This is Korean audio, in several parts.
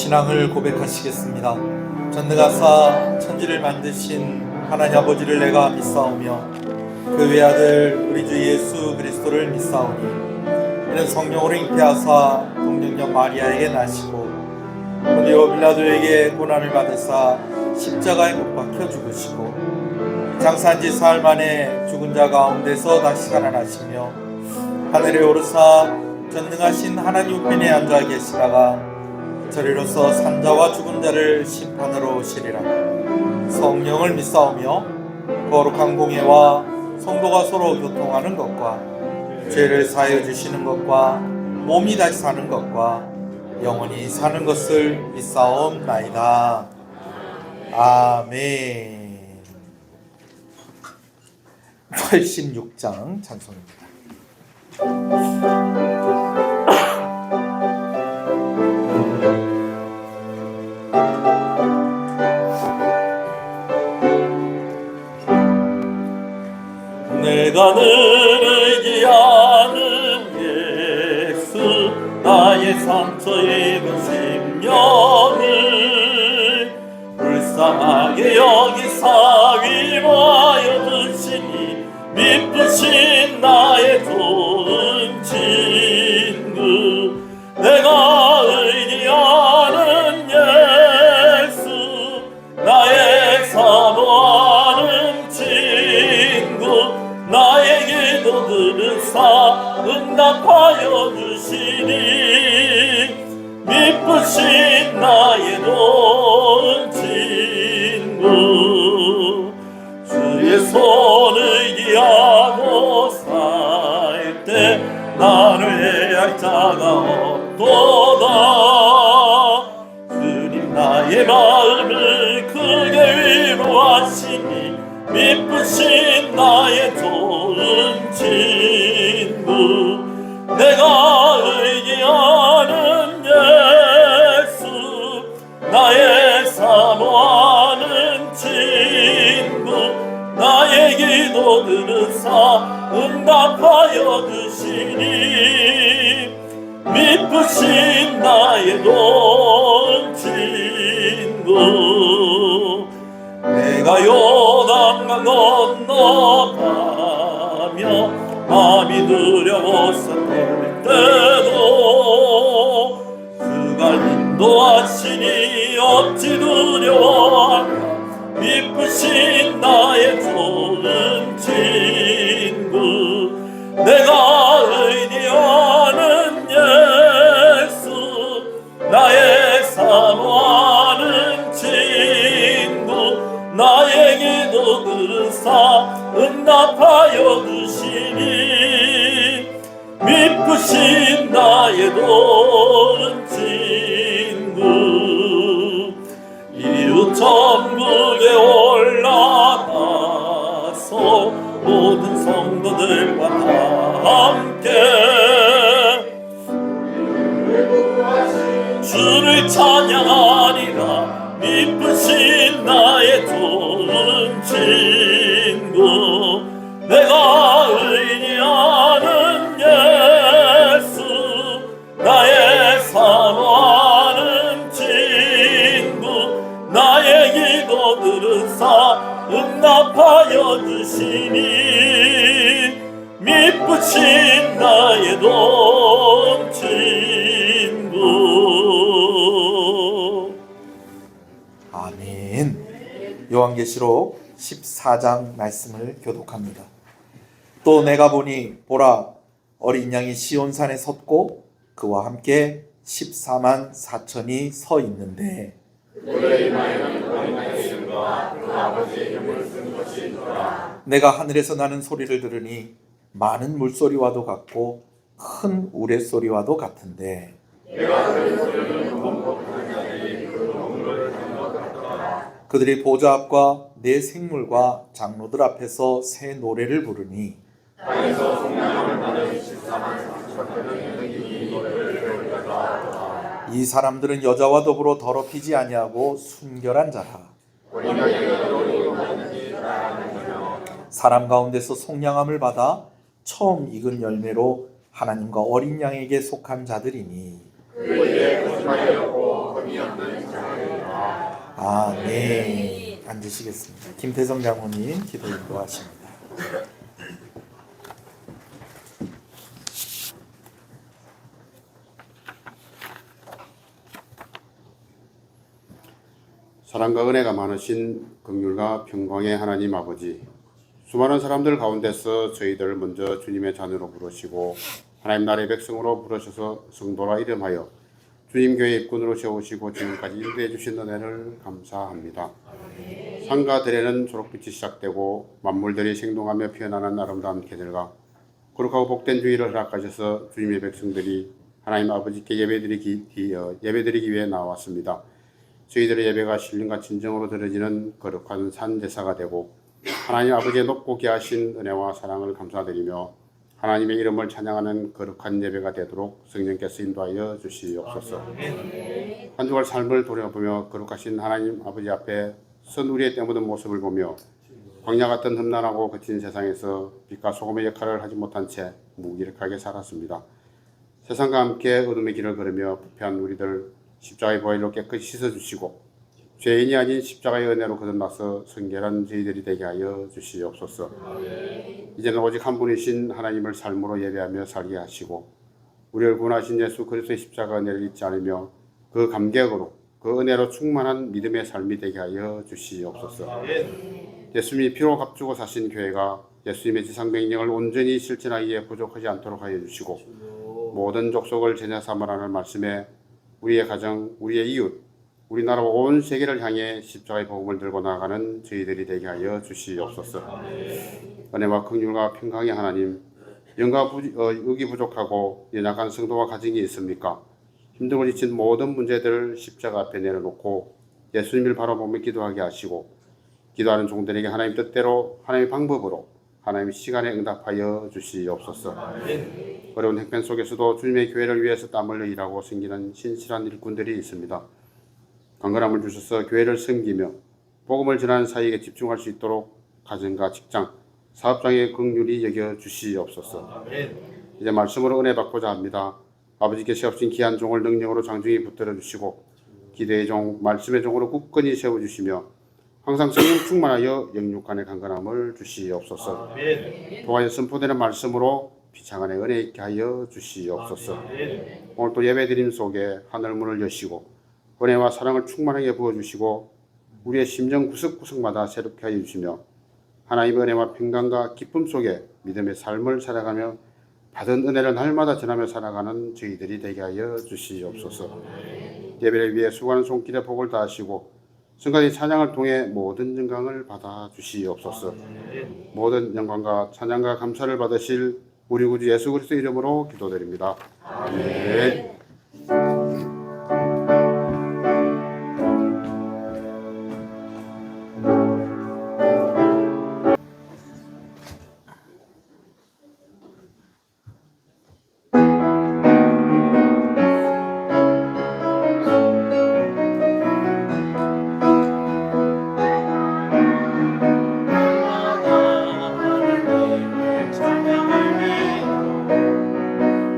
신앙을 고백하시겠습니다. 전능하사 천지를 만드신 하나님 아버지를 내가 믿사오며 그 외아들 우리 주 예수 그리스도를 믿사오니 이는 성령으로 잉태하사 동정녀 마리아에게 나시고 본디오 빌라도에게 고난을 받으사 십자가에 못 박혀 죽으시고 장사한 지 사흘 만에 죽은 자 가운데서 다시 살아나시며 하늘에 오르사 전능하신 하나님 우편에 앉아 계시다가 저리로서 산자와 죽은 자를 심판하러 오시리라. 성령을 믿사오며 거룩한 공예와 성도가 서로 교통하는 것과 죄를 사하여 주시는 것과 몸이 다시 사는 것과 영원히 사는 것을 믿사옵나이다. 아멘. 86장 찬송입니다. 내가 늘 의지하는 예수 나의 상처 입은 심령을 불쌍하게 여기사 위로하여 주시니 미쁘신 나의 좋은 친구 내가 의지하는 예수 나의 사모하는 친구 나의 기도 들으사 응답하여 주시니 미쁘신 나의 좋은 친구 주의 손을 의지하고 살 때 나를 해할 자가 없도다. 주님 나의 마음을 크게 위로하시니 미쁘신 나의 좋은 친구 내가 의지하는 예수 나의 사모하는 친구 나의 기도 들으사 응답하여 주시니 미쁘신 나의 좋은 친구 내가 요단강 건너가며 마음이 두려웠을 때도 그가 인도하시니 어찌 두려워하랴 미쁘신 나의 좋은 친구 내가 의지하는 예수 나의 사모하는 친구 나의 기도 들으사 응답하여 주시니 미쁘신 나의 좋은 친구 이웃 천국에 올라가서 모든 성도들과 함께 주를 찬양하리라 미쁘신 나의 좋은 친구 내가 의지하는 예수 나의 사모하는 친구 나의 기도 들으사 응답하여 주시니 미쁘신 나의 좋은 친구. 아멘. 요한계시록 14장 말씀을 교독합니다. 또 내가 보니 보라 어린 양이 시온산에 섰고 그와 함께 14만 4천이 서 있는데 내가 하늘에서 나는 소리를 들으니 많은 물소리와도 같고 큰 우레소리와도 같은데 그들이 보좌 앞과 네 생물과 장로들 앞에서 새 노래를 부르니 이 사람들은 여자와 더불어 더럽히지 아니하고 순결한 자라. 사람 가운데서 속량함을 받아 처음 익은 열매로 하나님과 어린 양에게 속한 자들이니 그에게 거짓말이 없고 흠이 없는 네. 앉으시겠습니다. 김태성 장모님 기도 인도하십니다. 사랑과 은혜가 많으신 긍휼과 평강의 하나님 아버지, 수많은 사람들 가운데서 저희들을 먼저 주님의 자녀로 부르시고 하나님 나라의 백성으로 부르셔서 성도라 이름하여 주님 교회 입군으로 세우시고 지금까지 인도해 주신 은혜를 감사합니다. 산과 들에는 초록빛이 시작되고 만물들이 생동하며 피어나는 아름다운 계절과 거룩하고 복된 주의를 허락하셔서 주님의 백성들이 하나님 아버지께 예배드리기 위해 나왔습니다. 저희들의 예배가 신령과 진정으로 드려지는 거룩한 산 제사가 되고 하나님 아버지의 높고 귀하신 은혜와 사랑을 감사드리며 하나님의 이름을 찬양하는 거룩한 예배가 되도록 성령께서 인도하여 주시옵소서. 한 주간 삶을 돌아보며 거룩하신 하나님 아버지 앞에 선 우리의 때 묻은 모습을 보며 광야 같은 험난하고 거친 세상에서 빛과 소금의 역할을 하지 못한 채 무기력하게 살았습니다. 세상과 함께 어둠의 길을 걸으며 부패한 우리들 십자가의 보혈로 깨끗이 씻어주시고 죄인이 아닌 십자가의 은혜로 거듭나서 성결한 저희들이 되게 하여 주시옵소서. 이제는 오직 한 분이신 하나님을 삶으로 예배하며 살게 하시고 우리를 구원하신 예수 그리스도의 십자가 은혜를 잊지 않으며 그 감격으로 그 은혜로 충만한 믿음의 삶이 되게 하여 주시옵소서. 예수님이 피로 값주고 사신 교회가 예수님의 지상명령을 온전히 실천하기에 부족하지 않도록 하여 주시고 모든 족속을 제자 삼으라는 말씀에 우리의 가정, 우리의 이웃, 우리나라 온 세계를 향해 십자가의 복음을 들고 나아가는 저희들이 되게 하여 주시옵소서. 은혜와 긍휼과 평강의 하나님, 영과 의기 부족하고 연약한 성도와 가정이 있습니까? 힘들고 지친 모든 문제들을 십자가 앞에 내려놓고 예수님을 바라보며 기도하게 하시고 기도하는 종들에게 하나님 뜻대로 하나님의 방법으로 하나님의 시간에 응답하여 주시옵소서. 어려운 행편 속에서도 주님의 교회를 위해서 땀 흘려 일하고 섬기는 신실한 일꾼들이 있습니다. 강건함을 주셔서 교회를 섬기며 복음을 전하는 사역에 집중할 수 있도록 가정과 직장, 사업장의 긍휼히 여겨 주시옵소서. 이제 말씀으로 은혜 받고자 합니다. 아버지께 세우신 귀한 종을 능력으로 장중히 붙들어 주시고 기대의 종, 말씀의 종으로 굳건히 세워주시며 항상 성령 충만하여 영육간의 강건함을 주시옵소서. 통하여 선포되는 말씀으로 비창안에 은혜 있게 하여 주시옵소서. 오늘 또 예배드림 속에 하늘문을 여시고 은혜와 사랑을 충만하게 부어주시고 우리의 심정 구석구석마다 새롭게 하여 주시며 하나님의 은혜와 평강과 기쁨 속에 믿음의 삶을 살아가며 받은 은혜를 날마다 전하며 살아가는 저희들이 되게 하여 주시옵소서. 예배를 위해 수고하는 손길에 복을 다하시고 성가의 찬양을 통해 모든 영광을 받아 주시옵소서. 모든 영광과 찬양과 감사를 받으실 우리 구주 예수 그리스도 이름으로 기도드립니다. 아멘.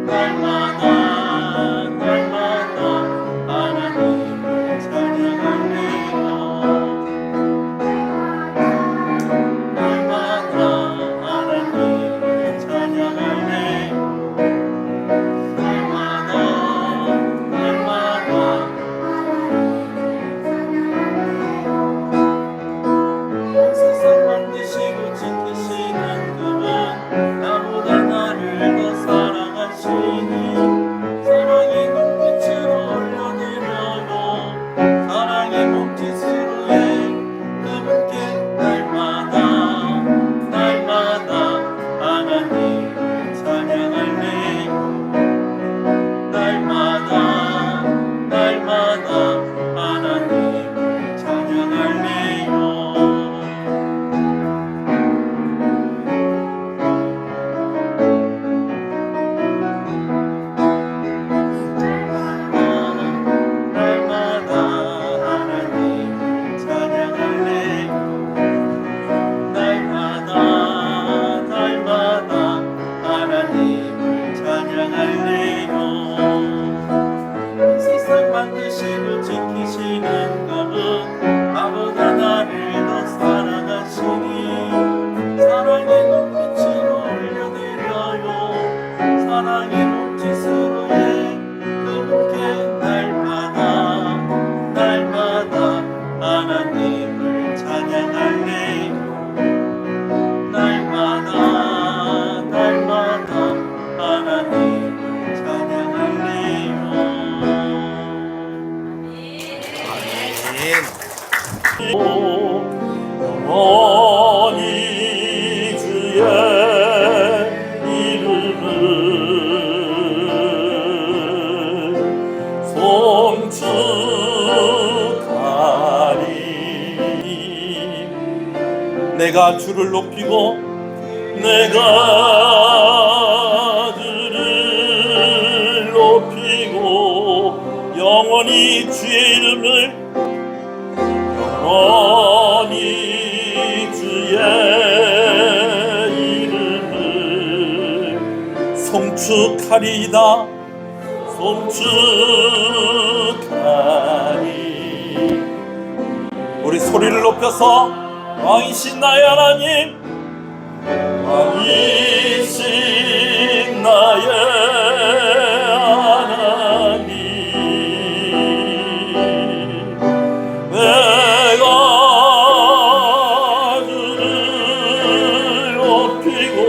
날마다 하나님을 찬양할래. 날마다 하나님을 찬양할래요. 영원히 주의 이름을 송축하리. 내가 주를 높이고 내가 주를 높이고 영원히 주의 이름을 영원히 주의 이름을 송축하리이다. 송축하리. 우리 소리를 높여서 왕이신 나의 하나님, 왕이신 나의 하나님, 내가 주를 높이고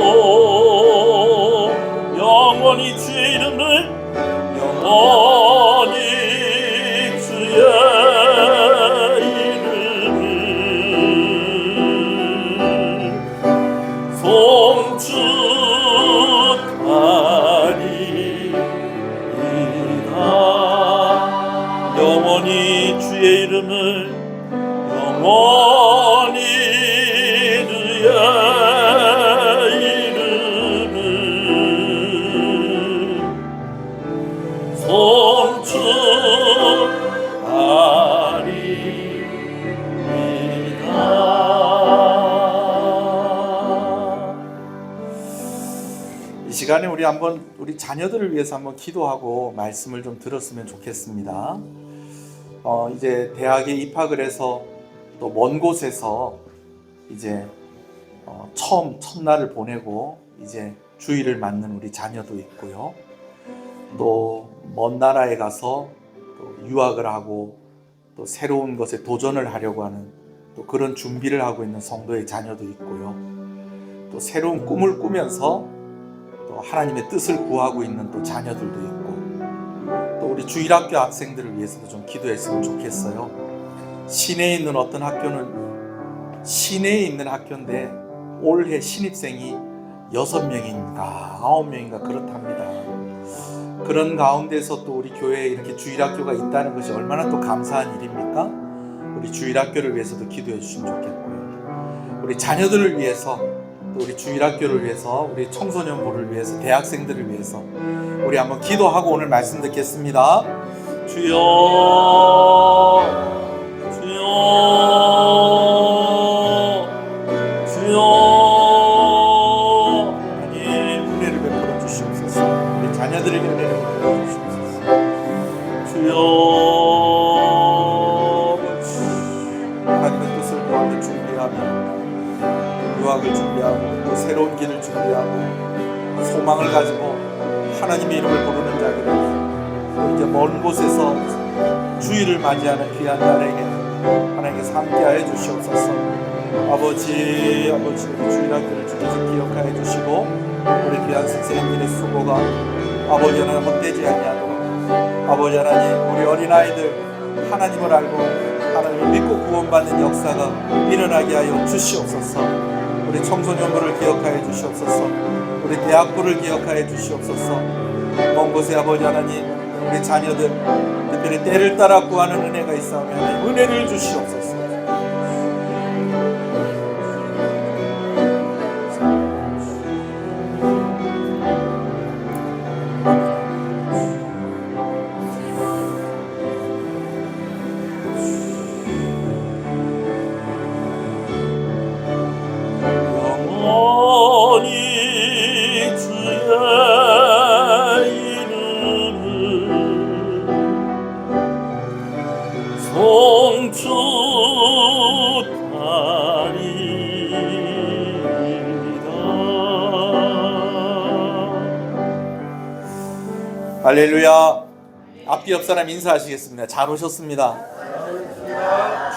영원히 주의 이름을 영원히 주의 이름을 송축하리이다. 영원히 주의 이름을 영원히 주의 이름을 송축하리이다. 이 시간에 우리 한번 우리 자녀들을 위해서 한번 기도하고 말씀을 좀 들었으면 좋겠습니다. 이제 대학에 입학을 해서 또 먼 곳에서 이제 처음 첫날을 보내고 이제 주일을 맞는 우리 자녀도 있고요. 또 먼 나라에 가서 또 유학을 하고 또 새로운 것에 도전을 하려고 하는 또 그런 준비를 하고 있는 성도의 자녀도 있고요. 또 새로운 꿈을 꾸면서 또 하나님의 뜻을 구하고 있는 또 자녀들도 있고, 또 우리 주일학교 학생들을 위해서도 좀 기도했으면 좋겠어요. 시내에 있는 어떤 학교는 시내에 있는 학교인데 올해 신입생이 6명인가 9명인가 그렇답니다. 그런 가운데서 또 우리 교회에 이렇게 주일학교가 있다는 것이 얼마나 또 감사한 일입니까? 우리 주일학교를 위해서도 기도해 주시면 좋겠고요. 우리 자녀들을 위해서, 또 우리 주일학교를 위해서, 우리 청소년부를 위해서, 대학생들을 위해서 우리 한번 기도하고 오늘 말씀 듣겠습니다. 주여 주여 주여 하나님 은혜를 베풀어 주시옵소서. 우리 자녀들에게 은혜를 베풀어 주시옵소서. 주여 하나님의 뜻을 구하며 준비하며 유학을 준비하고 또 새로운 길을 준비하고 소망을 가지고 하나님의 이름을 부르는 자들에게, 또 이제 먼 곳에서 주일을 맞이하는 귀한 날에게 하나님께서 함께하여 주시옵소서. 아버지 우리 주일학교를 주께서 기억하여 주시고 우리 귀한 선생님들의 수고가 아버지 하나님 헛되지 아니하도록, 아버지 하나님 우리 어린아이들 하나님을 알고 하나님을 믿고 구원받는 역사가 일어나게 하여 주시옵소서. 우리 청소년부를 기억하여 주시옵소서. 우리 대학부를 기억하여 주시옵소서. 먼 곳에 아버지 하나님 우리 자녀들 특별히 때를 따라 구하는 은혜가 있사오면 은혜를 주시옵소서. 영원히 주의 송축하리이다. 할렐루야. 앞뒤 옆 사람 인사하시겠습니다. 잘 오셨습니다.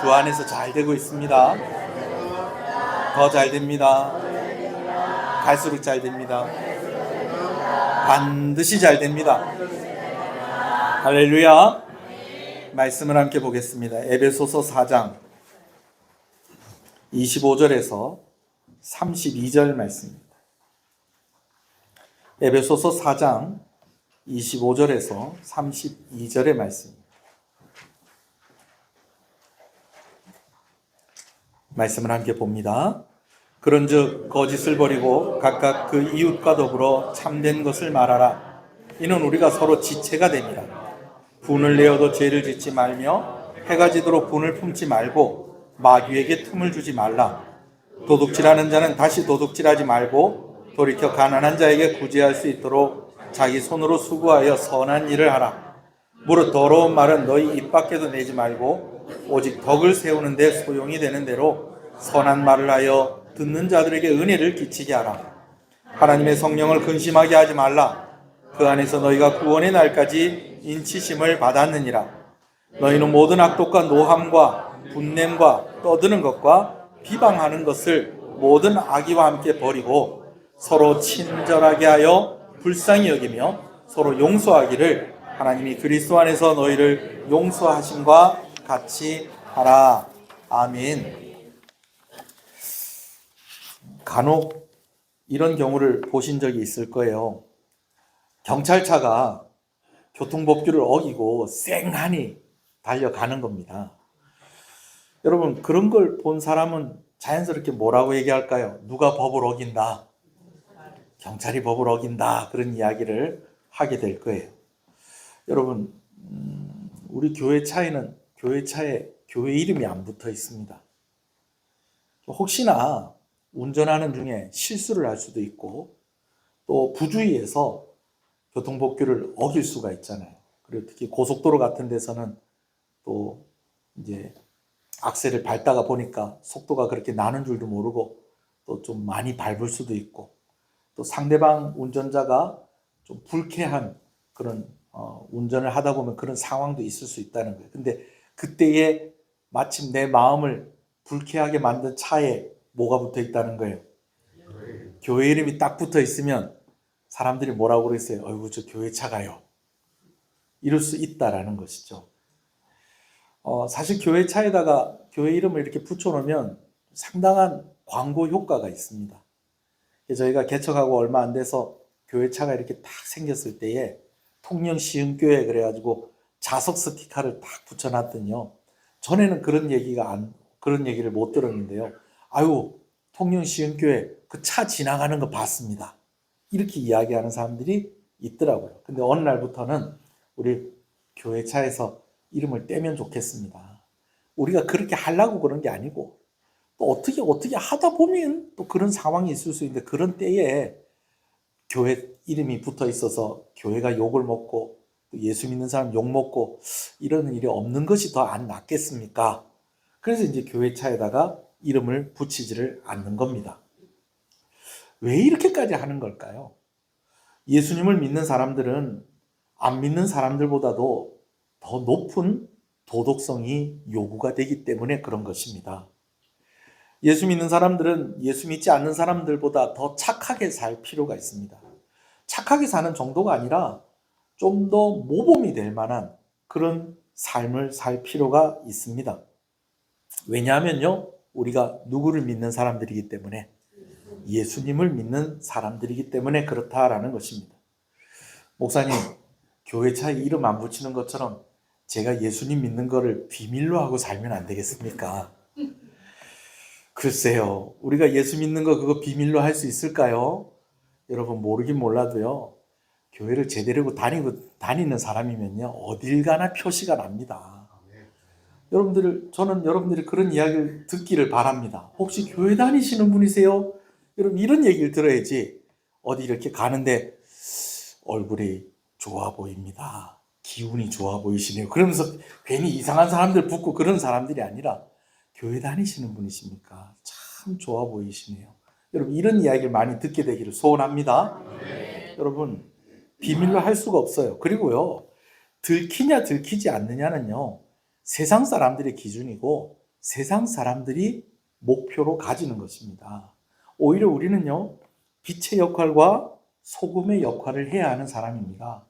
주 안에서 잘 되고 있습니다. 더 잘 됩니다. 갈수록 잘 됩니다. 반드시 잘 됩니다. 할렐루야. 말씀을 함께 보겠습니다. 에베소서 4장 25절에서 32절 말씀입니다. 에베소서 4장 25절에서 32절의 말씀입니다. 말씀을 함께 봅니다. 그런즉 거짓을 버리고 각각 그 이웃과 더불어 참된 것을 말하라. 이는 우리가 서로 지체가 됩니다. 분을 내어도 죄를 짓지 말며 해가 지도록 분을 품지 말고 마귀에게 틈을 주지 말라. 도둑질하는 자는 다시 도둑질하지 말고 돌이켜 가난한 자에게 구제할 수 있도록 자기 손으로 수고하여 선한 일을 하라. 무릇 더러운 말은 너희 입 밖에도 내지 말고 오직 덕을 세우는 데 소용이 되는 대로 선한 말을 하여 듣는 자들에게 은혜를 끼치게 하라. 하나님의 성령을 근심하게 하지 말라. 그 안에서 너희가 구원의 날까지 인치심을 받았느니라. 너희는 모든 악독과 노함과 분냄과 떠드는 것과 비방하는 것을 모든 악의와 함께 버리고 서로 친절하게 하여 불쌍히 여기며 서로 용서하기를 하나님이 그리스도 안에서 너희를 용서하심과 같이 하라. 아멘. 간혹 이런 경우를 보신 적이 있을 거예요. 경찰차가 교통법규를 어기고 쌩하니 달려가는 겁니다. 여러분, 그런 걸 본 사람은 자연스럽게 뭐라고 얘기할까요? 누가 법을 어긴다. 경찰이 법을 어긴다. 그런 이야기를 하게 될 거예요. 여러분, 우리 교회 차에는 교회 이름이 안 붙어 있습니다. 혹시나 운전하는 중에 실수를 할 수도 있고 또 부주의해서 교통법규를 어길 수가 있잖아요. 그리고 특히 고속도로 같은 데서는 또 이제 악셀을 밟다가 보니까 속도가 그렇게 나는 줄도 모르고 또 좀 많이 밟을 수도 있고 또 상대방 운전자가 좀 불쾌한 그런 운전을 하다 보면 그런 상황도 있을 수 있다는 거예요. 근데 그때에 마침 내 마음을 불쾌하게 만든 차에 뭐가 붙어 있다는 거예요? 교회 이름이 딱 붙어 있으면 사람들이 뭐라고 그랬어요? 어이구, 저 교회 차가요. 이럴 수 있다라는 것이죠. 사실 교회 차에다가 교회 이름을 이렇게 붙여놓으면 상당한 광고 효과가 있습니다. 저희가 개척하고 얼마 안 돼서 교회 차가 이렇게 딱 생겼을 때에 통영 시흥교회 그래가지고 자석 스티커를 딱 붙여놨더니요. 전에는 그런 얘기를 못 들었는데요. 아유, 통영 시흥교회 그 차 지나가는 거 봤습니다. 이렇게 이야기하는 사람들이 있더라고요. 근데 어느 날부터는 우리 교회 차에서 이름을 떼면 좋겠습니다. 우리가 그렇게 하려고 그런 게 아니고 또 어떻게 하다 보면 또 그런 상황이 있을 수 있는데 그런 때에 교회 이름이 붙어 있어서 교회가 욕을 먹고 또 예수 믿는 사람 욕 먹고 이러는 일이 없는 것이 더 안 낫겠습니까? 그래서 이제 교회 차에다가 이름을 붙이지를 않는 겁니다. 왜 이렇게까지 하는 걸까요? 예수님을 믿는 사람들은 안 믿는 사람들보다도 더 높은 도덕성이 요구가 되기 때문에 그런 것입니다. 예수 믿는 사람들은 예수 믿지 않는 사람들보다 더 착하게 살 필요가 있습니다. 착하게 사는 정도가 아니라 좀 더 모범이 될 만한 그런 삶을 살 필요가 있습니다. 왜냐하면요, 우리가 누구를 믿는 사람들이기 때문에 예수님을 믿는 사람들이기 때문에 그렇다라는 것입니다. 목사님, 교회 차에 이름 안 붙이는 것처럼 제가 예수님 믿는 거를 비밀로 하고 살면 안 되겠습니까? 글쎄요, 우리가 예수 믿는 거 그거 비밀로 할 수 있을까요? 여러분, 모르긴 몰라도요, 교회를 제대로 다니는 사람이면요, 어딜 가나 표시가 납니다. 저는 여러분들이 그런 이야기를 듣기를 바랍니다. 혹시 교회 다니시는 분이세요? 여러분, 이런 얘기를 들어야지 어디 이렇게 가는데 얼굴이 좋아 보입니다. 기운이 좋아 보이시네요. 그러면서 괜히 이상한 사람들 붙고 그런 사람들이 아니라 교회 다니시는 분이십니까? 참 좋아 보이시네요. 여러분, 이런 이야기를 많이 듣게 되기를 소원합니다. 여러분, 비밀로 할 수가 없어요. 그리고요, 들키냐 들키지 않느냐는요, 세상 사람들의 기준이고 세상 사람들이 목표로 가지는 것입니다. 오히려 우리는요, 빛의 역할과 소금의 역할을 해야 하는 사람입니다.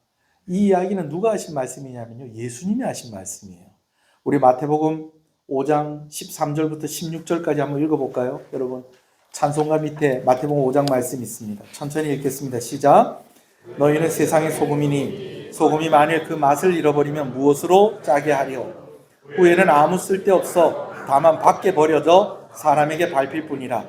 이 이야기는 누가 하신 말씀이냐면요, 예수님이 하신 말씀이에요. 우리 마태복음 5장 13절부터 16절까지 한번 읽어볼까요? 여러분, 찬송가 밑에 마태복음 5장 말씀이 있습니다. 천천히 읽겠습니다. 시작. 너희는 세상의 소금이니 소금이 만일 그 맛을 잃어버리면 무엇으로 짜게 하리요? 후에는 아무 쓸데없어 다만 밖에 버려져 사람에게 밟힐 뿐이라.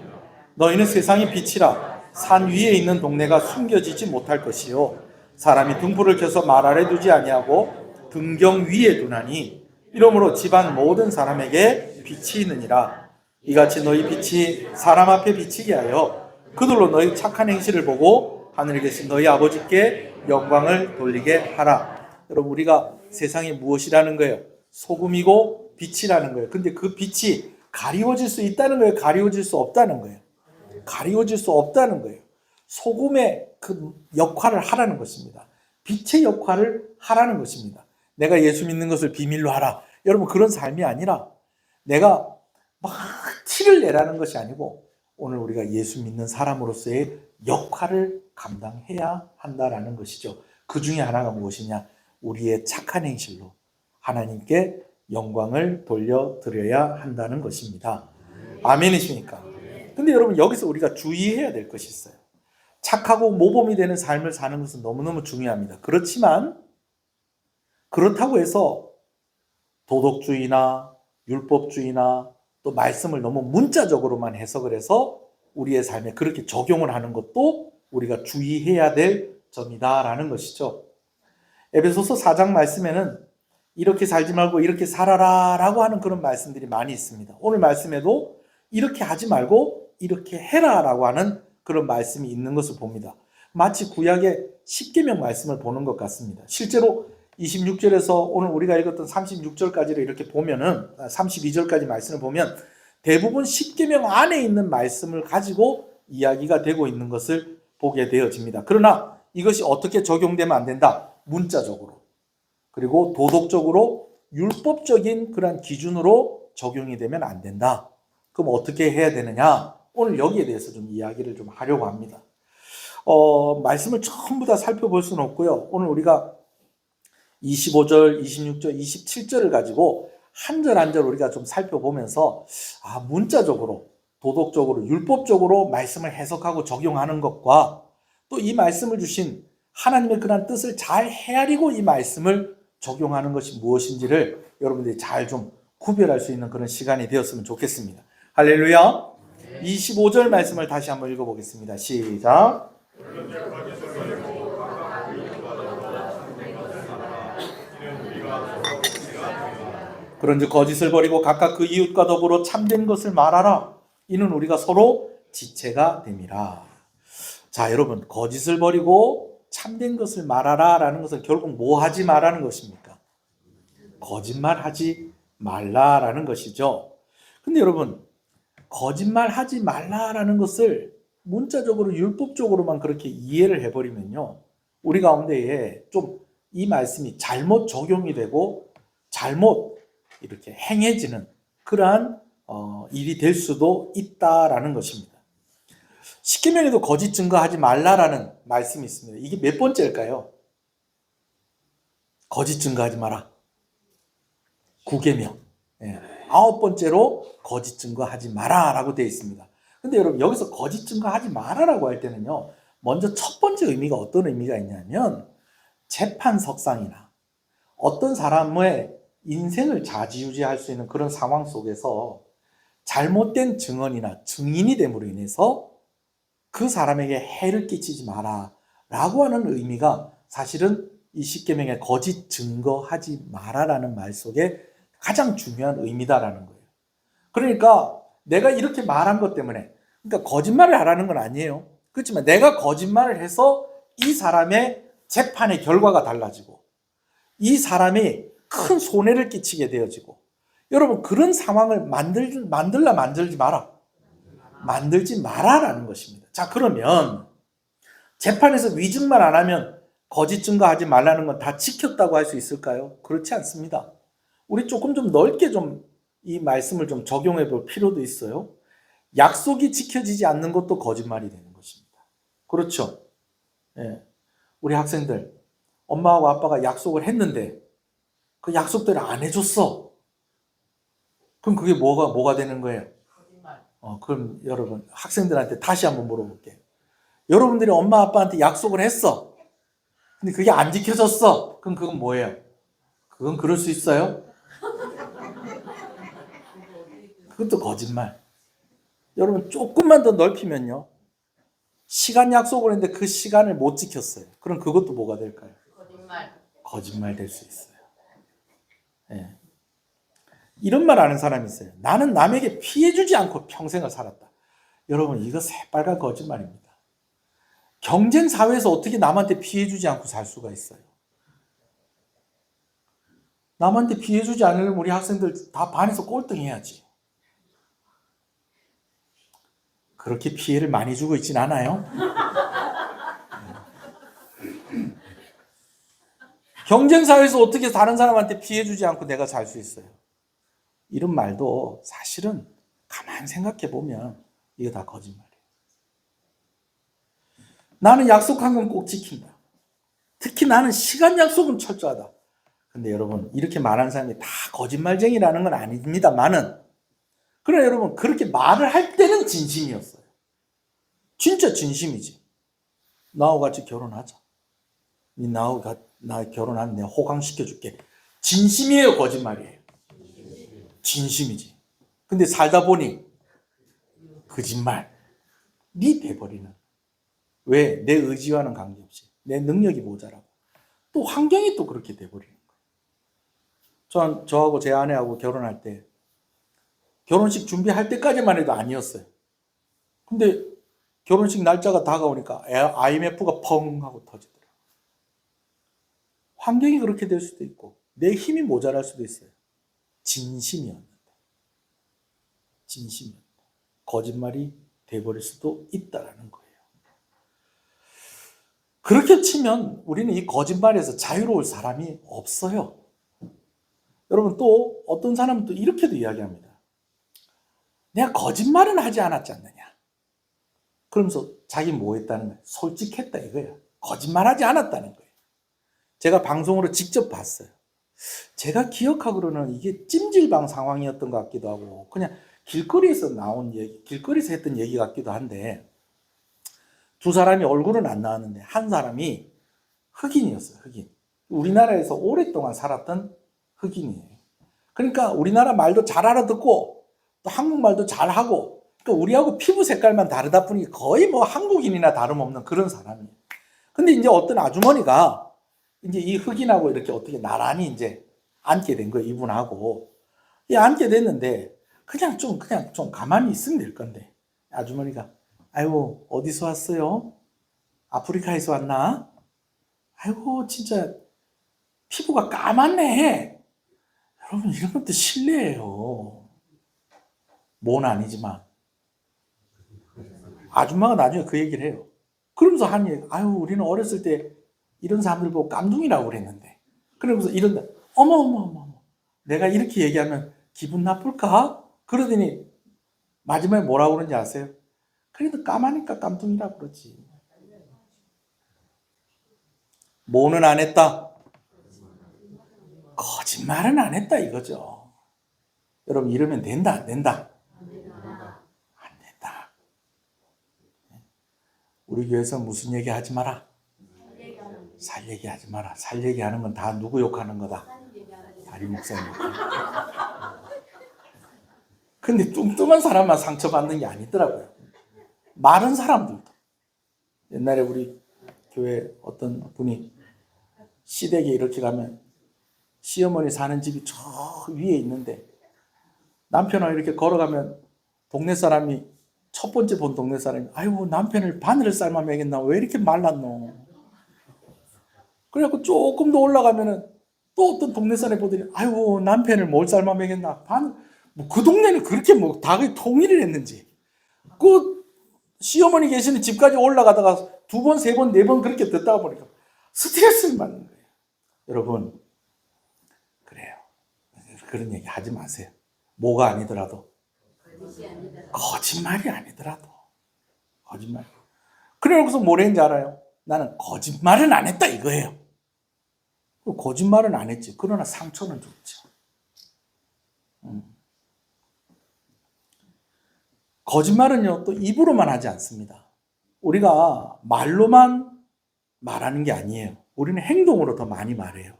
너희는 세상의 빛이라. 산 위에 있는 동네가 숨겨지지 못할 것이요, 사람이 등불을 켜서 말 아래 두지 아니하고 등경 위에 두나니 이러므로 집안 모든 사람에게 빛이 있느니라. 이같이 너희 빛이 사람 앞에 비치게 하여 그들로 너희 착한 행실을 보고 하늘에 계신 너희 아버지께 영광을 돌리게 하라. 여러분, 우리가 세상에 무엇이라는 거예요? 소금이고 빛이라는 거예요. 근데 그 빛이 가리워질 수 있다는 거예요? 가리워질 수 없다는 거예요? 가리워질 수 없다는 거예요. 소금의 그 역할을 하라는 것입니다. 빛의 역할을 하라는 것입니다. 내가 예수 믿는 것을 비밀로 하라. 여러분, 그런 삶이 아니라 내가 막 티를 내라는 것이 아니고 오늘 우리가 예수 믿는 사람으로서의 역할을 감당해야 한다라는 것이죠. 그 중에 하나가 무엇이냐? 우리의 착한 행실로 하나님께 영광을 돌려드려야 한다는 것입니다. 아멘이십니까? 근데 여러분, 여기서 우리가 주의해야 될 것이 있어요. 착하고 모범이 되는 삶을 사는 것은 너무너무 중요합니다. 그렇지만 그렇다고 해서 도덕주의나 율법주의나 또 말씀을 너무 문자적으로만 해석을 해서 우리의 삶에 그렇게 적용을 하는 것도 우리가 주의해야 될 점이다라는 것이죠. 에베소서 4장 말씀에는 이렇게 살지 말고 이렇게 살아라 라고 하는 그런 말씀들이 많이 있습니다. 오늘 말씀에도 이렇게 하지 말고 이렇게 해라 라고 하는 그런 말씀이 있는 것을 봅니다. 마치 구약의 십계명 말씀을 보는 것 같습니다. 실제로 26절에서 오늘 우리가 읽었던 36절까지를 이렇게 보면은 32절까지 말씀을 보면 대부분 십계명 안에 있는 말씀을 가지고 이야기가 되고 있는 것을 보게 되어집니다. 그러나 이것이 어떻게 적용되면 안 된다? 문자적으로, 그리고 도덕적으로 율법적인 그런 기준으로 적용이 되면 안 된다. 그럼 어떻게 해야 되느냐? 오늘 여기에 대해서 좀 이야기를 좀 하려고 합니다. 말씀을 전부 다 살펴볼 수는 없고요. 오늘 우리가 25절, 26절, 27절을 가지고 한 절 한 절 우리가 좀 살펴보면서 문자적으로, 도덕적으로, 율법적으로 말씀을 해석하고 적용하는 것과 또 이 말씀을 주신 하나님의 그런 뜻을 잘 헤아리고 이 말씀을 적용하는 것이 무엇인지를 여러분들이 잘 좀 구별할 수 있는 그런 시간이 되었으면 좋겠습니다. 할렐루야. 25절 말씀을 다시 한번 읽어보겠습니다. 시작. 그런즉 거짓을 버리고 각각 그 이웃과 더불어 참된 것을 말하라. 이는 우리가 서로 지체가 됨이라. 자, 여러분, 거짓을 버리고 참된 것을 말하라 라는 것은 결국 뭐 하지 말라는 것입니까? 거짓말하지 말라라는 것이죠. 근데 여러분, 거짓말하지 말라라는 것을 문자적으로 율법적으로만 그렇게 이해를 해버리면요, 우리 가운데에 좀 이 말씀이 잘못 적용이 되고 잘못 이렇게 행해지는 그러한 일이 될 수도 있다라는 것입니다. 십계명에도 거짓 증거하지 말라라는 말씀이 있습니다. 이게 몇 번째일까요? 거짓 증거하지 마라. 9계명. 9번째로 거짓 증거하지 마라라고 되어 있습니다. 근데 여러분, 여기서 거짓 증거하지 마라라고 할 때는요, 먼저 첫 번째 의미가 어떤 의미가 있냐면 재판석상이나 어떤 사람의 인생을 좌지우지할 수 있는 그런 상황 속에서 잘못된 증언이나 증인이 됨으로 인해서 그 사람에게 해를 끼치지 마라 라고 하는 의미가 사실은 이 십계명에 거짓 증거하지 마라라는 말 속에 가장 중요한 의미다라는 거예요. 그러니까 내가 이렇게 말한 것 때문에, 그러니까 거짓말을 하라는 건 아니에요. 그렇지만 내가 거짓말을 해서 이 사람의 재판의 결과가 달라지고 이 사람이 큰 손해를 끼치게 되어지고, 여러분, 그런 상황을 만들지 마라. 만들지 마라라는 것입니다. 자, 그러면 재판에서 위증만 안 하면 거짓 증거하지 말라는 건 다 지켰다고 할 수 있을까요? 그렇지 않습니다. 우리 조금 좀 넓게 좀 이 말씀을 좀 적용해 볼 필요도 있어요. 약속이 지켜지지 않는 것도 거짓말이 되는 것입니다. 그렇죠? 예. 우리 학생들, 엄마하고 아빠가 약속을 했는데 그 약속대로 안 해줬어. 그럼 그게 뭐가 되는 거예요? 그럼 여러분, 학생들한테 다시 한번 물어볼게요. 여러분들이 엄마 아빠한테 약속을 했어. 근데 그게 안 지켜졌어. 그럼 그건 뭐예요? 그건 그럴 수 있어요? 그것도 거짓말. 여러분, 조금만 더 넓히면요. 시간 약속을 했는데 그 시간을 못 지켰어요. 그럼 그것도 뭐가 될까요? 거짓말 될 수 있어요. 예. 이런 말 하는 사람이 있어요. 나는 남에게 피해주지 않고 평생을 살았다. 여러분, 이거 새빨간 거짓말입니다. 경쟁 사회에서 어떻게 남한테 피해주지 않고 살 수가 있어요? 남한테 피해주지 않으려면 우리 학생들 다 반에서 꼴등해야지. 그렇게 피해를 많이 주고 있진 않아요. 경쟁 사회에서 어떻게 다른 사람한테 피해주지 않고 내가 살 수 있어요? 이런 말도 사실은 가만히 생각해 보면 이거 다 거짓말이에요. 나는 약속한 건 꼭 지킨다. 특히 나는 시간 약속은 철저하다. 근데 여러분, 이렇게 말하는 사람이 다 거짓말쟁이라는 건 아닙니다만은, 그러나 여러분, 그렇게 말을 할 때는 진심이었어요. 진짜 진심이지. 나하고 같이 결혼하자. 나하고 나 결혼하면 내가 호강시켜줄게. 진심이에요, 거짓말이에요? 진심이지. 근데 살다 보니 거짓말이 돼버리는. 왜? 내 의지와는 관계없이. 내 능력이 모자라고. 또 환경이 또 그렇게 돼버리는 거예요. 저하고 제 아내하고 결혼할 때 결혼식 준비할 때까지만 해도 아니었어요. 근데 결혼식 날짜가 다가오니까 IMF가 펑 하고 터지더라고요. 환경이 그렇게 될 수도 있고 내 힘이 모자랄 수도 있어요. 진심이었는데. 거짓말이 돼버릴 수도 있다라는 거예요. 그렇게 치면 우리는 이 거짓말에서 자유로울 사람이 없어요. 여러분, 또 어떤 사람은 또 이렇게도 이야기합니다. 내가 거짓말은 하지 않았지 않느냐. 그러면서 자기 뭐 했다는 거예요? 솔직했다 이거예요. 거짓말하지 않았다는 거예요. 제가 방송으로 직접 봤어요. 제가 기억하기로는 이게 찜질방 상황이었던 것 같기도 하고 그냥 길거리에서 나온 얘기, 길거리에서 했던 얘기 같기도 한데 두 사람이 얼굴은 안 나왔는데 한 사람이 흑인이었어요. 흑인. 우리나라에서 오랫동안 살았던 흑인이에요. 그러니까 우리나라 말도 잘 알아듣고 또 한국말도 잘하고 그러니까 우리하고 피부 색깔만 다르다 보니 거의 뭐 한국인이나 다름없는 그런 사람이에요. 근데 이제 어떤 아주머니가 이제 이 흑인하고 이렇게 어떻게 나란히 이제 앉게 된 거예요. 이분하고. 앉게 됐는데 그냥 좀 가만히 있으면 될 건데 아주머니가 아이고 어디서 왔어요? 아프리카에서 왔나? 아이고 진짜 피부가 까맣네. 여러분 이런 것도 실례예요. 뭔 아니지만 아줌마가 나중에 그 얘기를 해요. 그러면서 한 얘기, 아유 우리는 어렸을 때 이런 사람들 보고 깜둥이라고 그랬는데 그러면서 이런다. 어머 내가 이렇게 얘기하면 기분 나쁠까? 그러더니 마지막에 뭐라고 그러는지 아세요? 그래도 까마니까 깜둥이라고 그러지. 뭐는 안 했다? 거짓말은 안 했다 이거죠. 여러분 이러면 된다 안 된다? 안 된다. 우리 교회에서 무슨 얘기 하지 마라? 살 얘기 하지 마라. 살 얘기하는 건 다 누구 욕하는 거다? 다리 목사님 욕하는 거다. 근데 뚱뚱한 사람만 상처받는 게 아니더라고요. 마른 사람들도. 옛날에 우리 교회 어떤 분이 시댁에 이렇게 가면 시어머니 사는 집이 저 위에 있는데 남편하고 이렇게 걸어가면 동네 사람이 첫 번째 본 동네 사람이 아이고 남편을 바늘을 삶아 먹였나 왜 이렇게 말랐노. 그래갖고 조금 더 올라가면은 또 어떤 동네 사람이 보더니 아이고 남편을 뭘 삶아 먹였나. 뭐 그 동네는 그렇게 뭐 다 통일을 했는지 그 시어머니 계시는 집까지 올라가다가 두 번, 세 번, 네 번 그렇게 듣다 보니까 스트레스를 받는 거예요. 여러분 그래요. 그런 얘기 하지 마세요. 뭐가 아니더라도? 거짓말이 아니더라도. 거짓말. 그래놓고서 뭐라 했는지 알아요? 나는 거짓말은 안 했다 이거예요. 거짓말은 안 했지. 그러나 상처는 줬죠. 거짓말은요, 또 입으로만 하지 않습니다. 우리가 말로만 말하는 게 아니에요. 우리는 행동으로 더 많이 말해요.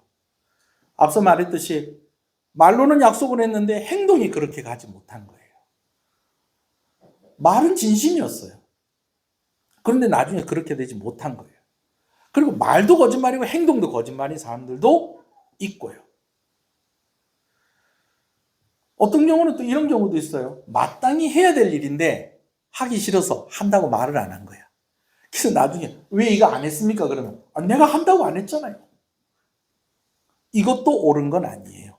앞서 말했듯이 말로는 약속을 했는데 행동이 그렇게 가지 못한 거예요. 말은 진심이었어요. 그런데 나중에 그렇게 되지 못한 거예요. 그리고 말도 거짓말이고 행동도 거짓말인 사람들도 있고요. 어떤 경우는 또 이런 경우도 있어요. 마땅히 해야 될 일인데 하기 싫어서 한다고 말을 안 한 거야. 그래서 나중에 왜 이거 안 했습니까? 그러면 내가 한다고 안 했잖아요. 이것도 옳은 건 아니에요.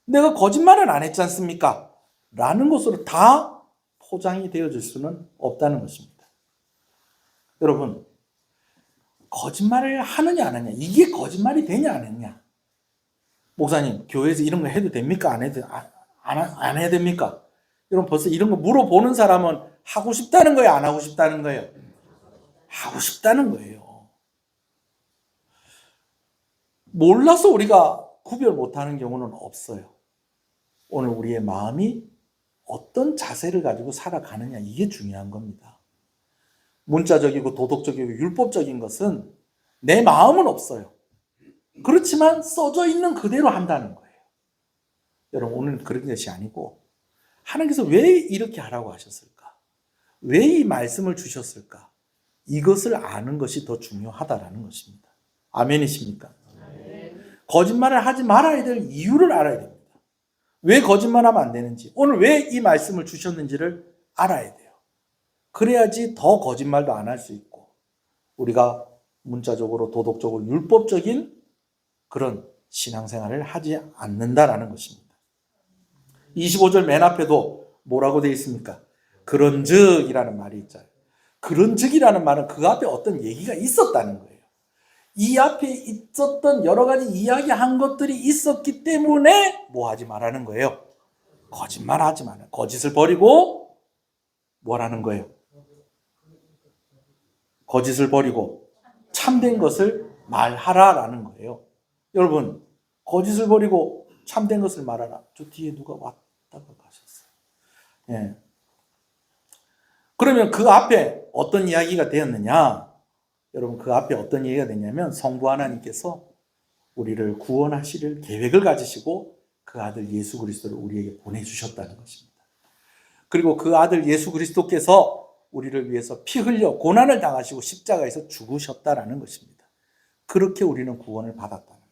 내가 거짓말은 안 했지 않습니까? 라는 것으로 다 포장이 되어질 수는 없다는 것입니다. 여러분, 거짓말을 하느냐 안 하느냐, 이게 거짓말이 되냐 안 하느냐. 목사님, 교회에서 이런 거 해도 됩니까? 안 해야 됩니까? 여러분, 벌써 이런 거 물어보는 사람은 하고 싶다는 거예요? 안 하고 싶다는 거예요? 하고 싶다는 거예요. 몰라서 우리가 구별 못하는 경우는 없어요. 오늘 우리의 마음이 어떤 자세를 가지고 살아가느냐, 이게 중요한 겁니다. 문자적이고 도덕적이고 율법적인 것은 내 마음은 없어요. 그렇지만 써져 있는 그대로 한다는 거예요. 여러분, 오늘 그런 것이 아니고 하나님께서 왜 이렇게 하라고 하셨을까? 왜 이 말씀을 주셨을까? 이것을 아는 것이 더 중요하다라는 것입니다. 아멘이십니까? 거짓말을 하지 말아야 될 이유를 알아야 됩니다. 왜 거짓말하면 안 되는지, 오늘 왜 이 말씀을 주셨는지를 알아야 돼요. 그래야지 더 거짓말도 안 할 수 있고 우리가 문자적으로 도덕적으로 율법적인 그런 신앙생활을 하지 않는다라는 것입니다. 25절 맨 앞에도 뭐라고 되어 있습니까? 그런즉이라는 말이 있잖아요. 그런즉이라는 말은 그 앞에 어떤 얘기가 있었다는 거예요. 이 앞에 있었던 여러 가지 이야기한 것들이 있었기 때문에 뭐 하지 말라는 거예요? 거짓말하지 말라. 거짓을 버리고 뭐라는 거예요? 거짓을 버리고 참된 것을 말하라라는 거예요. 여러분, 거짓을 버리고 참된 것을 말하라. 저 뒤에 누가 왔다가 가셨어요. 예. 그러면 그 앞에 어떤 이야기가 되었느냐? 여러분, 그 앞에 어떤 얘기가 되냐면 성부 하나님께서 우리를 구원하실 계획을 가지시고 그 아들 예수 그리스도를 우리에게 보내주셨다는 것입니다. 그리고 그 아들 예수 그리스도께서 우리를 위해서 피 흘려 고난을 당하시고 십자가에서 죽으셨다라는 것입니다. 그렇게 우리는 구원을 받았다는 거예요.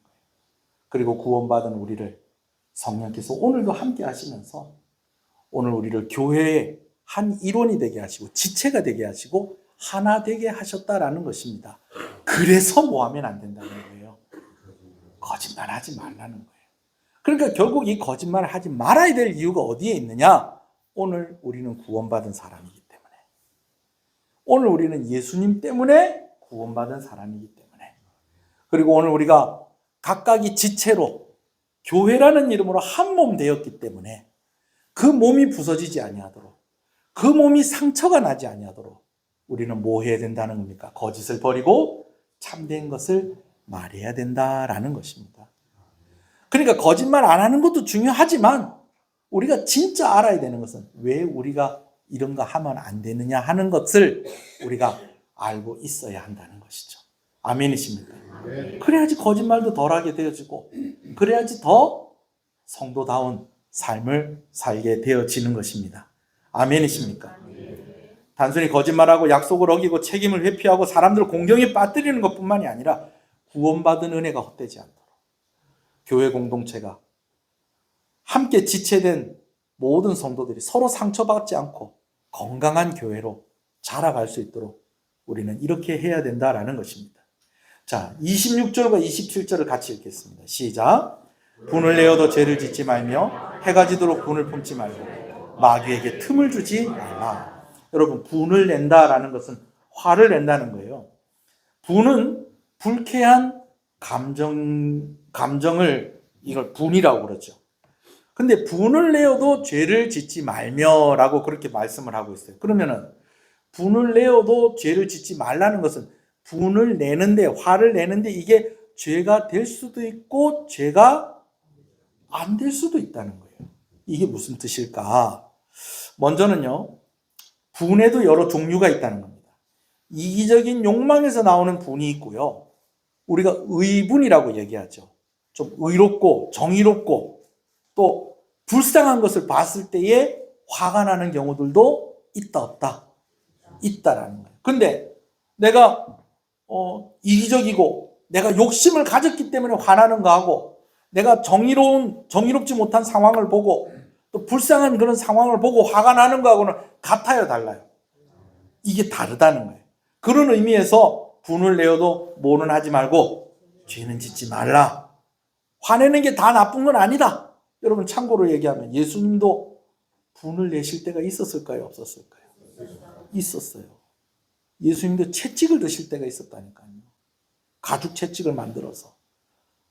그리고 구원받은 우리를 성령께서 오늘도 함께 하시면서 오늘 우리를 교회의 한 일원이 되게 하시고 지체가 되게 하시고 하나 되게 하셨다라는 것입니다. 그래서 뭐 하면 안 된다는 거예요? 거짓말 하지 말라는 거예요. 그러니까 결국 이 거짓말을 하지 말아야 될 이유가 어디에 있느냐? 오늘 우리는 구원받은 사람이기 때문에, 오늘 우리는 예수님 때문에 구원받은 사람이기 때문에, 그리고 오늘 우리가 각각이 지체로 교회라는 이름으로 한 몸 되었기 때문에 그 몸이 부서지지 아니하도록, 그 몸이 상처가 나지 아니하도록 우리는 뭐 해야 된다는 겁니까? 거짓을 버리고 참된 것을 말해야 된다라는 것입니다. 그러니까 거짓말 안 하는 것도 중요하지만 우리가 진짜 알아야 되는 것은 왜 우리가 이런 거 하면 안 되느냐 하는 것을 우리가 알고 있어야 한다는 것이죠. 아멘이십니까? 그래야지 거짓말도 덜하게 되어지고 그래야지 더 성도다운 삶을 살게 되어지는 것입니다. 아멘이십니까? 단순히 거짓말하고 약속을 어기고 책임을 회피하고 사람들을 공경에 빠뜨리는 것뿐만이 아니라 구원받은 은혜가 헛되지 않도록 교회 공동체가 함께 지체된 모든 성도들이 서로 상처받지 않고 건강한 교회로 자라갈 수 있도록 우리는 이렇게 해야 된다라는 것입니다. 자, 26절과 27절을 같이 읽겠습니다. 시작. 분을 내어도 죄를 짓지 말며 해가 지도록 분을 품지 말고 마귀에게 틈을 주지 말라. 여러분, 분을 낸다라는 것은 화를 낸다는 거예요. 분은 불쾌한 감정을 이걸 분이라고 그러죠. 근데 분을 내어도 죄를 짓지 말며라고 그렇게 말씀을 하고 있어요. 그러면은 분을 내어도 죄를 짓지 말라는 것은 분을 내는데, 화를 내는데 이게 죄가 될 수도 있고 죄가 안 될 수도 있다는 거예요. 이게 무슨 뜻일까? 먼저는요, 분에도 여러 종류가 있다는 겁니다. 이기적인 욕망에서 나오는 분이 있고요. 우리가 의분이라고 얘기하죠. 좀 의롭고 정의롭고 또 불쌍한 것을 봤을 때에 화가 나는 경우들도 있다 없다? 있다라는 거예요. 근데 내가 이기적이고 내가 욕심을 가졌기 때문에 화나는 거하고 내가 정의롭지 못한 상황을 보고 또 불쌍한 그런 상황을 보고 화가 나는 거하고는 같아요, 달라요? 이게 다르다는 거예요. 그런 의미에서 분을 내어도 뭐는 하지 말고 죄는 짓지 말라. 화내는 게 다 나쁜 건 아니다. 여러분, 참고로 얘기하면 예수님도 분을 내실 때가 있었을까요, 없었을까요? 있었어요. 예수님도 채찍을 드실 때가 있었다니까요. 가죽 채찍을 만들어서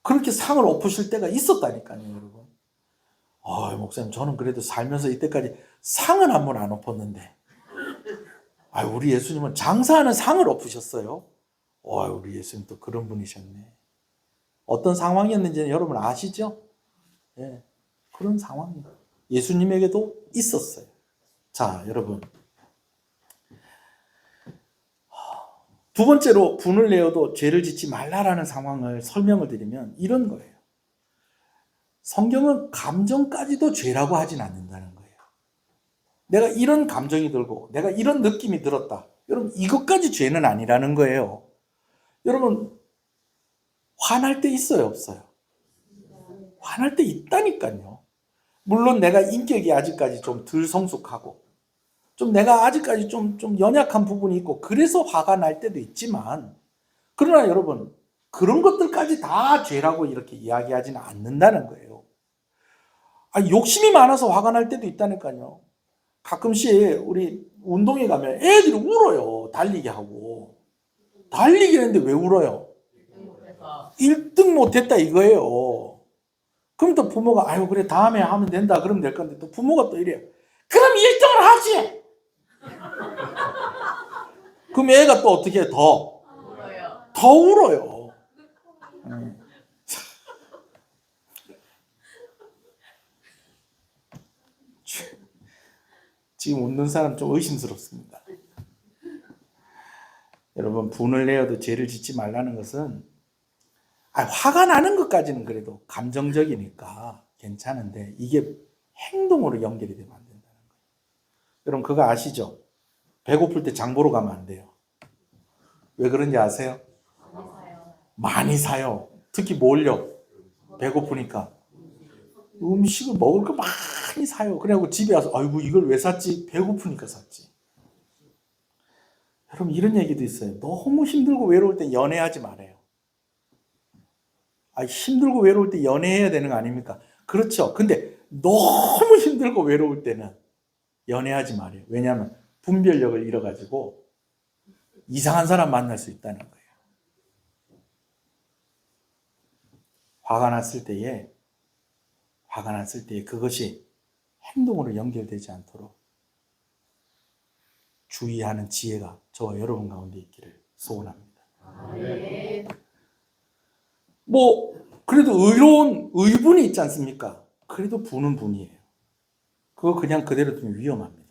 그렇게 상을 엎으실 때가 있었다니까요, 여러분. 목사님, 저는 그래도 살면서 이때까지 상은 한 번 안 엎었는데, 우리 예수님은 장사하는 상을 엎으셨어요. 우리 예수님 또 그런 분이셨네. 어떤 상황이었는지는 여러분 아시죠? 예, 그런 상황이 예수님에게도 있었어요. 자, 여러분. 두 번째로 분을 내어도 죄를 짓지 말라라는 상황을 설명을 드리면 이런 거예요. 성경은 감정까지도 죄라고 하진 않는다는 거예요. 내가 이런 감정이 들고 내가 이런 느낌이 들었다. 여러분, 이것까지 죄는 아니라는 거예요. 여러분, 화날 때 있어요, 없어요? 화날 때 있다니까요. 물론 내가 인격이 아직까지 좀 덜 성숙하고 좀 내가 아직까지 좀 연약한 부분이 있고 그래서 화가 날 때도 있지만, 그러나 여러분, 그런 것들까지 다 죄라고 이렇게 이야기하지는 않는다는 거예요. 욕심이 많아서 화가 날 때도 있다니까요. 가끔씩 우리 운동에 가면 애들이 울어요. 달리기 하고. 달리기 했는데 왜 울어요? 1등 못했다 이거예요. 그럼 또 부모가 그래 다음에 하면 된다 그러면 될 건데, 또 부모가 또 이래요. 그럼 1등을 하지. 그럼 애가 또 어떻게 해? 더 울어요. 지금 웃는 사람 좀 의심스럽습니다. 여러분, 분을 내어도 죄를 짓지 말라는 것은 화가 나는 것까지는 그래도 감정적이니까 괜찮은데 이게 행동으로 연결이 되면 안 된다는 거예요. 여러분, 그거 아시죠? 배고플 때 장 보러 가면 안 돼요. 왜 그런지 아세요? 많이 사요. 특히 뭘요? 배고프니까. 음식을 먹을 거 많이 사요. 그래갖고 집에 와서 이걸 왜 샀지? 배고프니까 샀지. 여러분, 이런 얘기도 있어요. 너무 힘들고 외로울 때 연애하지 말아요. 힘들고 외로울 때 연애해야 되는 거 아닙니까? 그렇죠. 근데 너무 힘들고 외로울 때는 연애하지 말아요. 왜냐하면 분별력을 잃어가지고 이상한 사람 만날 수 있다는 거예요. 화가 났을 때에 그것이 행동으로 연결되지 않도록 주의하는 지혜가 저와 여러분 가운데 있기를 소원합니다. 그래도 의분이 있지 않습니까? 그래도 분은 분이에요. 그거 그냥 그대로 두면 위험합니다.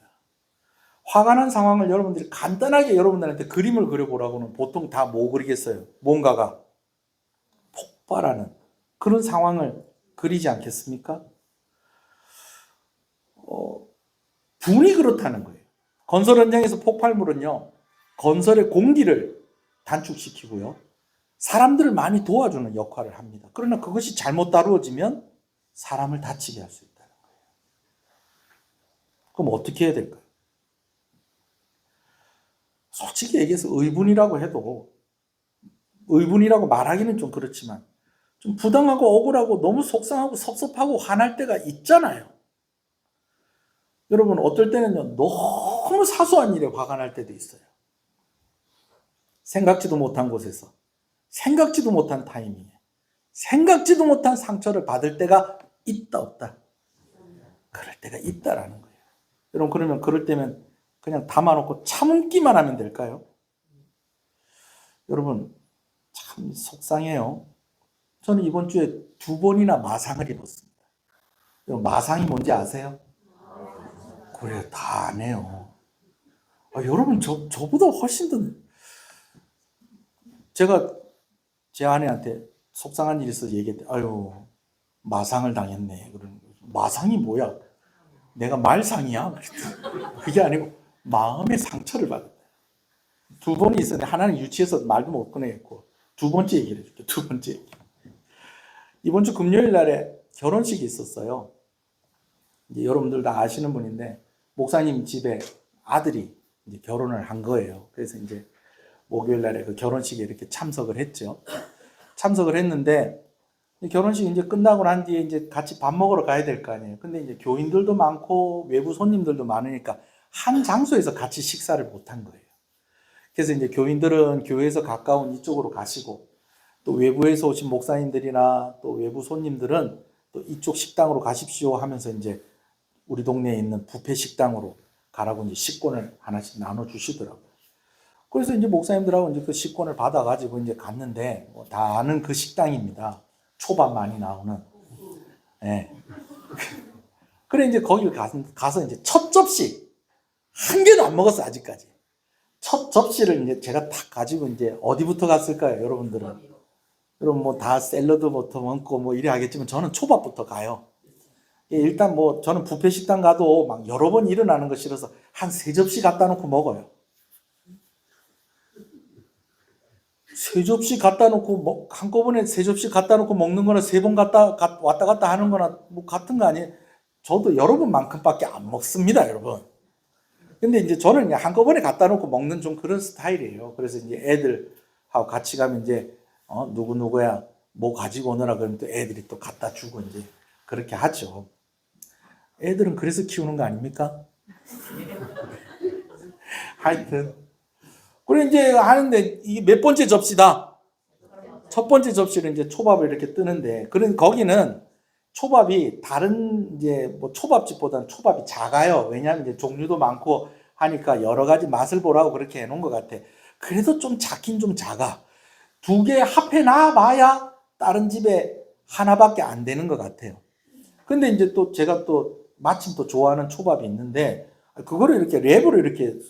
화가 난 상황을 여러분들이 간단하게 여러분들한테 그림을 그려보라고는 보통 다 뭐 그리겠어요? 뭔가가 폭발하는 그런 상황을 그리지 않겠습니까? 분이 그렇다는 거예요. 건설 현장에서 폭발물은요, 건설의 공기를 단축시키고요, 사람들을 많이 도와주는 역할을 합니다. 그러나 그것이 잘못 다루어지면 사람을 다치게 할 수 있다는 거예요. 그럼 어떻게 해야 될까요? 솔직히 얘기해서 의분이라고 해도, 의분이라고 말하기는 좀 그렇지만 좀 부당하고 억울하고 너무 속상하고 섭섭하고 화날 때가 있잖아요. 여러분, 어떨 때는요, 너무 사소한 일에 화가 날 때도 있어요. 생각지도 못한 곳에서, 생각지도 못한 타이밍에, 생각지도 못한 상처를 받을 때가 있다 없다? 그럴 때가 있다라는 거예요. 여러분, 그러면 그럴 때면 그냥 담아놓고 참기만 하면 될까요? 여러분, 참 속상해요. 저는 이번 주에 2번이나 마상을 입었습니다. 여러분, 마상이 뭔지 아세요? 그래요, 다 안 해요. 여러분, 저보다 훨씬 더. 제가 제 아내한테 속상한 일이 있어서 얘기했대. 아유, 마상을 당했네. 그러는 거죠. 마상이 뭐야? 내가 말상이야? 그게 아니고 마음의 상처를 받았다. 2번이 있었는데 하나는 유치해서 말도 못 꺼내겠고, 2번째 얘기를 해줄게. 2번째 얘기. 이번 주 금요일 날에 결혼식이 있었어요. 이제 여러분들 다 아시는 분인데, 목사님 집에 아들이 이제 결혼을 한 거예요. 그래서 이제 목요일 날에 그 결혼식에 이렇게 참석을 했죠. 참석을 했는데, 결혼식 이제 끝나고 난 뒤에 이제 같이 밥 먹으러 가야 될 거 아니에요. 근데 이제 교인들도 많고 외부 손님들도 많으니까 한 장소에서 같이 식사를 못 한 거예요. 그래서 이제 교인들은 교회에서 가까운 이쪽으로 가시고, 또 외부에서 오신 목사님들이나 또 외부 손님들은 또 이쪽 식당으로 가십시오 하면서 이제 우리 동네에 있는 뷔페 식당으로 가라고 이제 식권을 하나씩 나눠주시더라고요. 그래서 이제 목사님들하고 이제 그 식권을 받아가지고 이제 갔는데, 다 아는 그 식당입니다. 초밥 많이 나오는. 네. 그래, 이제 거기 가서 이제 첫 접시, 한 개도 안 먹었어, 아직까지. 첫 접시를 이제 제가 딱 가지고 이제 어디부터 갔을까요, 여러분들은? 여러분, 뭐 다 샐러드부터 먹고 뭐 이래 하겠지만 저는 초밥부터 가요. 일단 뭐 저는 뷔페 식당 가도 막 여러 번 일어나는 거 싫어서 한 3접시 갖다 놓고 먹어요. 3접시 갖다 놓고, 한꺼번에 3접시 갖다 놓고 먹는 거나 3번 왔다 갔다 하는 거나 뭐 같은 거 아니에요? 저도 여러분만큼밖에 안 먹습니다, 여러분. 근데 이제 저는 그냥 한꺼번에 갖다 놓고 먹는 좀 그런 스타일이에요. 그래서 이제 애들하고 같이 가면 이제, 누구야, 뭐 가지고 오느라 그러면 또 애들이 또 갖다 주고 이제 그렇게 하죠. 애들은 그래서 키우는 거 아닙니까? 하여튼. 그래, 이제 하는데, 이게 몇 번째 접시다? 첫 번째 접시를 이제 초밥을 이렇게 뜨는데, 거기는 초밥이 다른 이제 뭐 초밥집보다는 초밥이 작아요. 왜냐하면 이제 종류도 많고 하니까 여러 가지 맛을 보라고 그렇게 해놓은 것 같아. 그래도 좀 작긴 좀 작아. 2개 합해 놔봐야 다른 집에 하나밖에 안 되는 것 같아요. 근데 이제 또 제가 또 마침 또 좋아하는 초밥이 있는데, 그거를 이렇게 랩으로 이렇게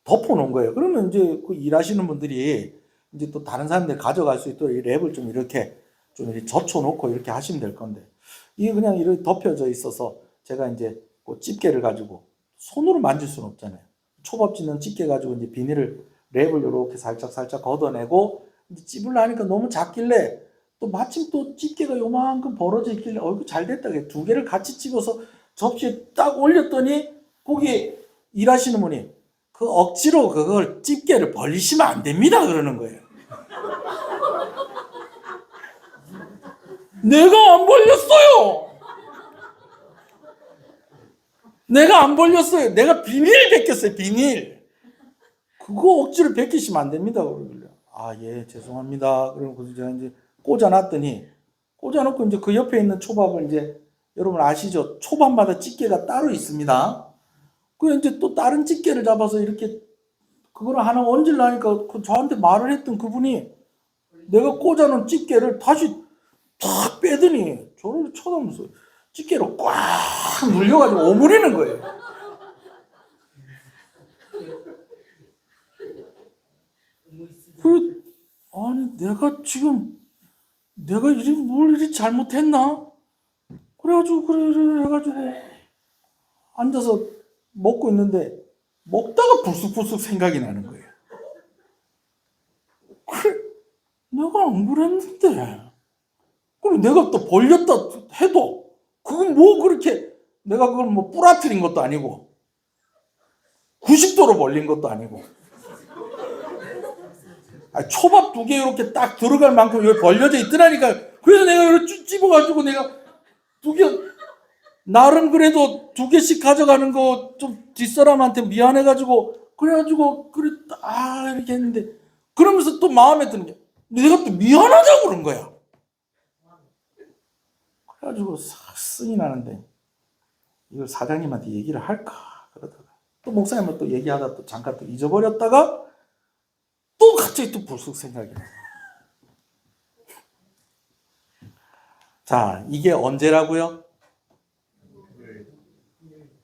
덮어놓은 거예요. 그러면 이제 그 일하시는 분들이 이제 또 다른 사람들 가져갈 수 있도록 이 랩을 좀 이렇게 젖혀놓고 이렇게 하시면 될 건데, 이게 그냥 이렇게 덮여져 있어서 제가 이제 그 집게를 가지고 손으로 만질 수는 없잖아요. 초밥 찢는 집게 가지고 이제 비닐을 랩을 이렇게 살짝 걷어내고 이제 찝으려니까 너무 작길래, 또 마침 또 집게가 요만큼 벌어져 있길래 이거 잘 됐다. 2개를 같이 집어서 접시에 딱 올렸더니 거기 일하시는 분이 그 억지로 그걸 집게를 벌리시면 안 됩니다 그러는 거예요. 내가 안 벌렸어요. 내가 안 벌렸어요. 내가 비닐 벗겼어요. 비닐. 그거 억지로 벗기시면 안 됩니다. 그러길래, 예, 죄송합니다. 그러고 제가 이제 꽂아놓고 이제 그 옆에 있는 초밥을 이제, 여러분 아시죠? 초밥마다 집게가 따로 있습니다. 그 이제 또 다른 집게를 잡아서 이렇게 그거를 하나 얹으려니까 저한테 말을 했던 그분이 내가 꽂아놓은 집게를 다시 탁 빼더니 저를 쳐다보면서 집게로 꽉 눌려가지고 오므리는 거예요. 아니 내가 뭘 이리 잘못했나? 그래가지고 그래 해가지고 앉아서 먹고 있는데 먹다가 불쑥불쑥 생각이 나는 거예요. 그래, 내가 안 그랬는데. 그리고 내가 또 벌렸다 해도 그건 뭐 그렇게 내가 그걸 뭐 부러뜨린 것도 아니고 90도로 벌린 것도 아니고, 초밥 2개 이렇게 딱 들어갈 만큼 여기 벌려져 있더라니까. 그래서 내가 이렇게 쭉 집어가지고 내가 2개, 나름 그래도 2개씩 가져가는 거 좀 뒷사람한테 미안해가지고 그래가지고 이렇게 했는데, 그러면서 또 마음에 드는 게 내가 또 미안하다고 그런 거야. 그래가지고 싹 승이 나는데, 이걸 사장님한테 얘기를 할까 그러다가 또 목사님은 또 얘기하다 또 잠깐 또 잊어버렸다가 또 갑자기 또 불쑥 생각이 나요. 자, 이게 언제라고요?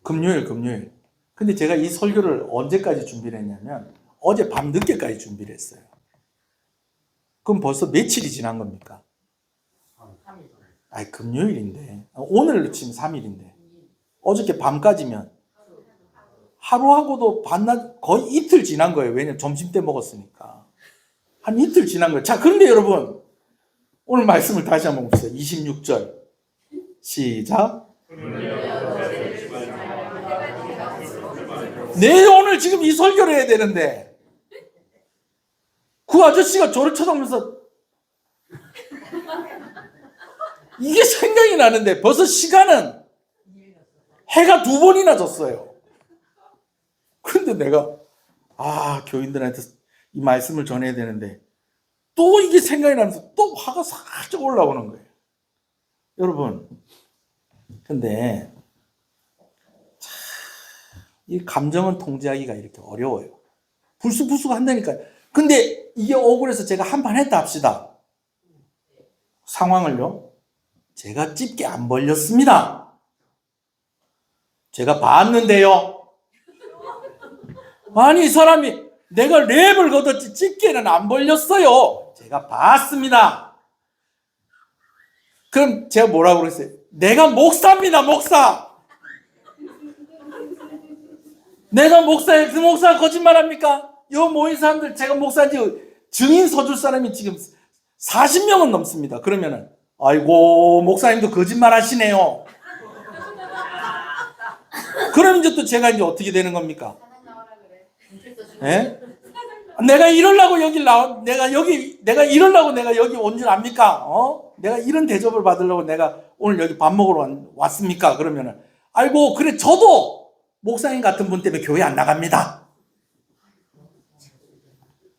금요일. 근데 제가 이 설교를 언제까지 준비를 했냐면 어제 밤 늦게까지 준비를 했어요. 그럼 벌써 며칠이 지난 겁니까? 아니, 금요일인데. 오늘 지금 3일인데. 어저께 밤까지면 하루하고도 반나절, 거의 이틀 지난 거예요. 왜냐면 점심때 먹었으니까. 한 이틀 지난 거예요. 자, 그런데 여러분, 오늘 말씀을 다시 한번 봅시다. 26절. 시작. 네, 오늘 지금 이 설교를 해야 되는데 그 아저씨가 저를 쳐다보면서 이게 생각이 나는데 벌써 시간은 해가 2번이나 졌어요. 근데 내가 교인들한테 이 말씀을 전해야 되는데 또 이게 생각이 나면서 또 화가 살짝 올라오는 거예요. 여러분, 근데 이 감정은 통제하기가 이렇게 어려워요. 불쑥불쑥 한다니까요. 근데 이게 억울해서 제가 한판 했다 합시다. 상황을요, 제가 집게 안 벌렸습니다. 제가 봤는데요. 아니, 이 사람이 내가 랩을 걷었지 집게는 안 벌렸어요. 제가 봤습니다. 그럼 제가 뭐라고 그랬어요? 내가 목사입니다, 목사. 내가 목사예요. 그 목사가 거짓말합니까? 요 모인 사람들 제가 목사인지 증인 서줄 사람이 지금 40명은 넘습니다. 그러면은 아이고, 목사님도 거짓말 하시네요. 그럼 이제 또 제가 이제 어떻게 되는 겁니까? 예? 내가 이러려고 여기 내가 이러려고 내가 여기 온 줄 압니까? 내가 이런 대접을 받으려고 내가 오늘 여기 밥 먹으러 왔습니까? 그러면은 아이고, 그래, 저도 목사님 같은 분 때문에 교회 안 나갑니다.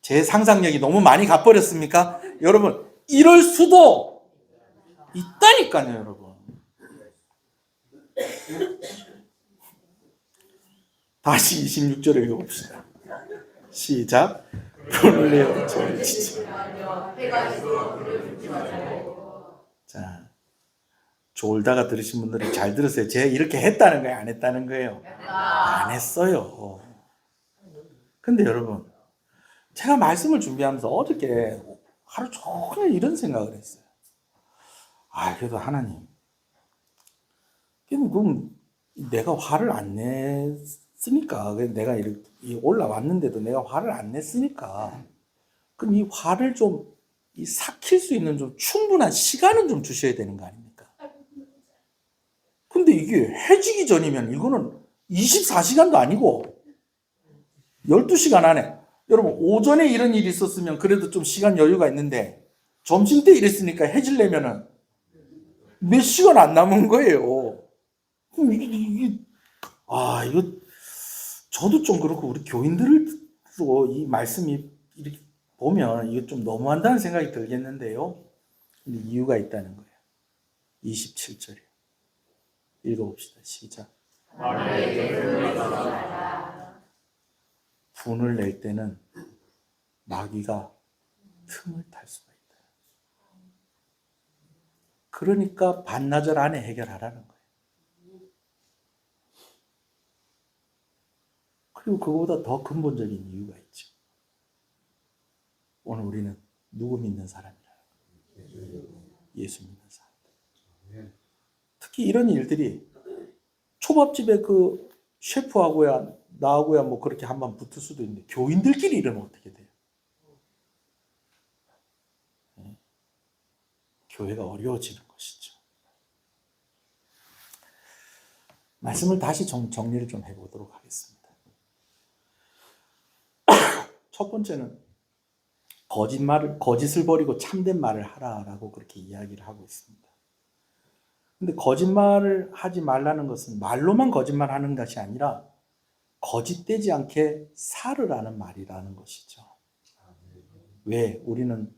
제 상상력이 너무 많이 가버렸습니까? 여러분, 이럴 수도 있다니까요, 여러분. 다시 26절을 읽어봅시다. 시작. 불을 내어 저를 치지. 자, 졸다가 들으신 분들은 잘 들으세요. 제가 이렇게 했다는 거예요? 안 했다는 거예요? 안 했어요. 근데 여러분, 제가 말씀을 준비하면서 어저께 하루 종일 이런 생각을 했어요. 그래도 하나님, 그럼 내가 화를 안 냈으니까, 내가 이렇게 올라왔는데도 내가 화를 안 냈으니까, 그럼 이 화를 좀 삭힐 수 있는 좀 충분한 시간은 좀 주셔야 되는 거 아닙니까? 근데 이게 해지기 전이면 이거는 24시간도 아니고 12시간 안에, 여러분, 오전에 이런 일이 있었으면 그래도 좀 시간 여유가 있는데 점심때 이랬으니까 해지려면은 몇 시간 안 남은 거예요. 그럼 이거 저도 좀 그렇고 우리 교인들도 이 말씀이 이렇게 보면 이거 좀 너무한다는 생각이 들겠는데요. 근데 이유가 있다는 거예요. 27절이요. 읽어봅시다. 시작. 분을 낼 때는 마귀가 틈을 탈 수가 있다. 그러니까 반나절 안에 해결하라는 거예요. 그리고 그거보다 더 근본적인 이유가 있죠. 오늘 우리는 누구 믿는 사람이라? 예수 믿는 사람. 특히 이런 일들이 초밥집에 그 셰프하고야 나하고야 뭐 그렇게 한번 붙을 수도 있는데 교인들끼리 이러면 어떻게 돼요? 교회가 어려워지는 것이죠. 말씀을 다시 정리를 좀 해보도록 하겠습니다. 첫 번째는 거짓을 버리고 참된 말을 하라라고 그렇게 이야기를 하고 있습니다. 근데 거짓말을 하지 말라는 것은 말로만 거짓말하는 것이 아니라 거짓되지 않게 살으라는 말이라는 것이죠. 왜? 우리는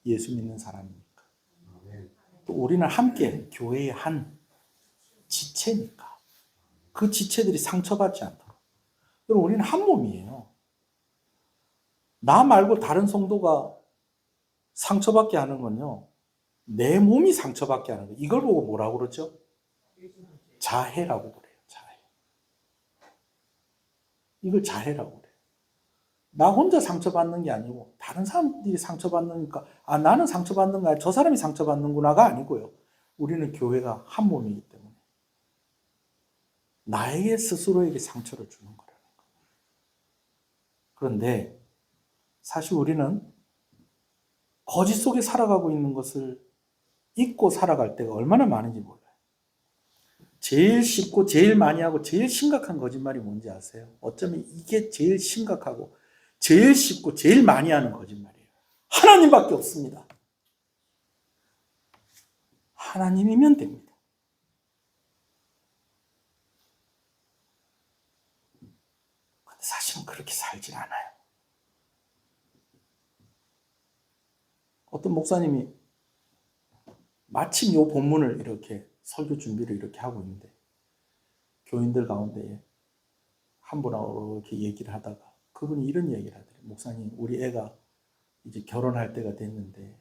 예수 믿는 사람이니까. 또 우리는 함께 교회의 한 지체니까. 그 지체들이 상처받지 않도록. 여러분, 우리는 한 몸이에요. 나 말고 다른 성도가 상처받게 하는 건요, 내 몸이 상처받게 하는 거예요. 이걸 보고 뭐라고 그러죠? 자해라고 그래요. 자해. 이걸 자해라고 그래요. 나 혼자 상처받는 게 아니고 다른 사람들이 상처받으니까 아, 나는 상처받는 거야, 저 사람이 상처받는구나가 아니고요. 우리는 교회가 한 몸이기 때문에 나에게 스스로에게 상처를 주는 거라는 거예요. 그런데 사실 우리는 거짓 속에 살아가고 있는 것을 잊고 살아갈 때가 얼마나 많은지 몰라요. 제일 쉽고 제일 많이 하고 제일 심각한 거짓말이 뭔지 아세요? 어쩌면 이게 제일 심각하고 제일 쉽고 제일 많이 하는 거짓말이에요. 하나님밖에 없습니다. 하나님이면 됩니다. 근데 사실은 그렇게 살질 않아요. 어떤 목사님이 마침 이 본문을 이렇게 설교 준비를 이렇게 하고 있는데 교인들 가운데 한 분하고 이렇게 얘기를 하다가 그분이 이런 얘기를 하더래요. 목사님, 우리 애가 이제 결혼할 때가 됐는데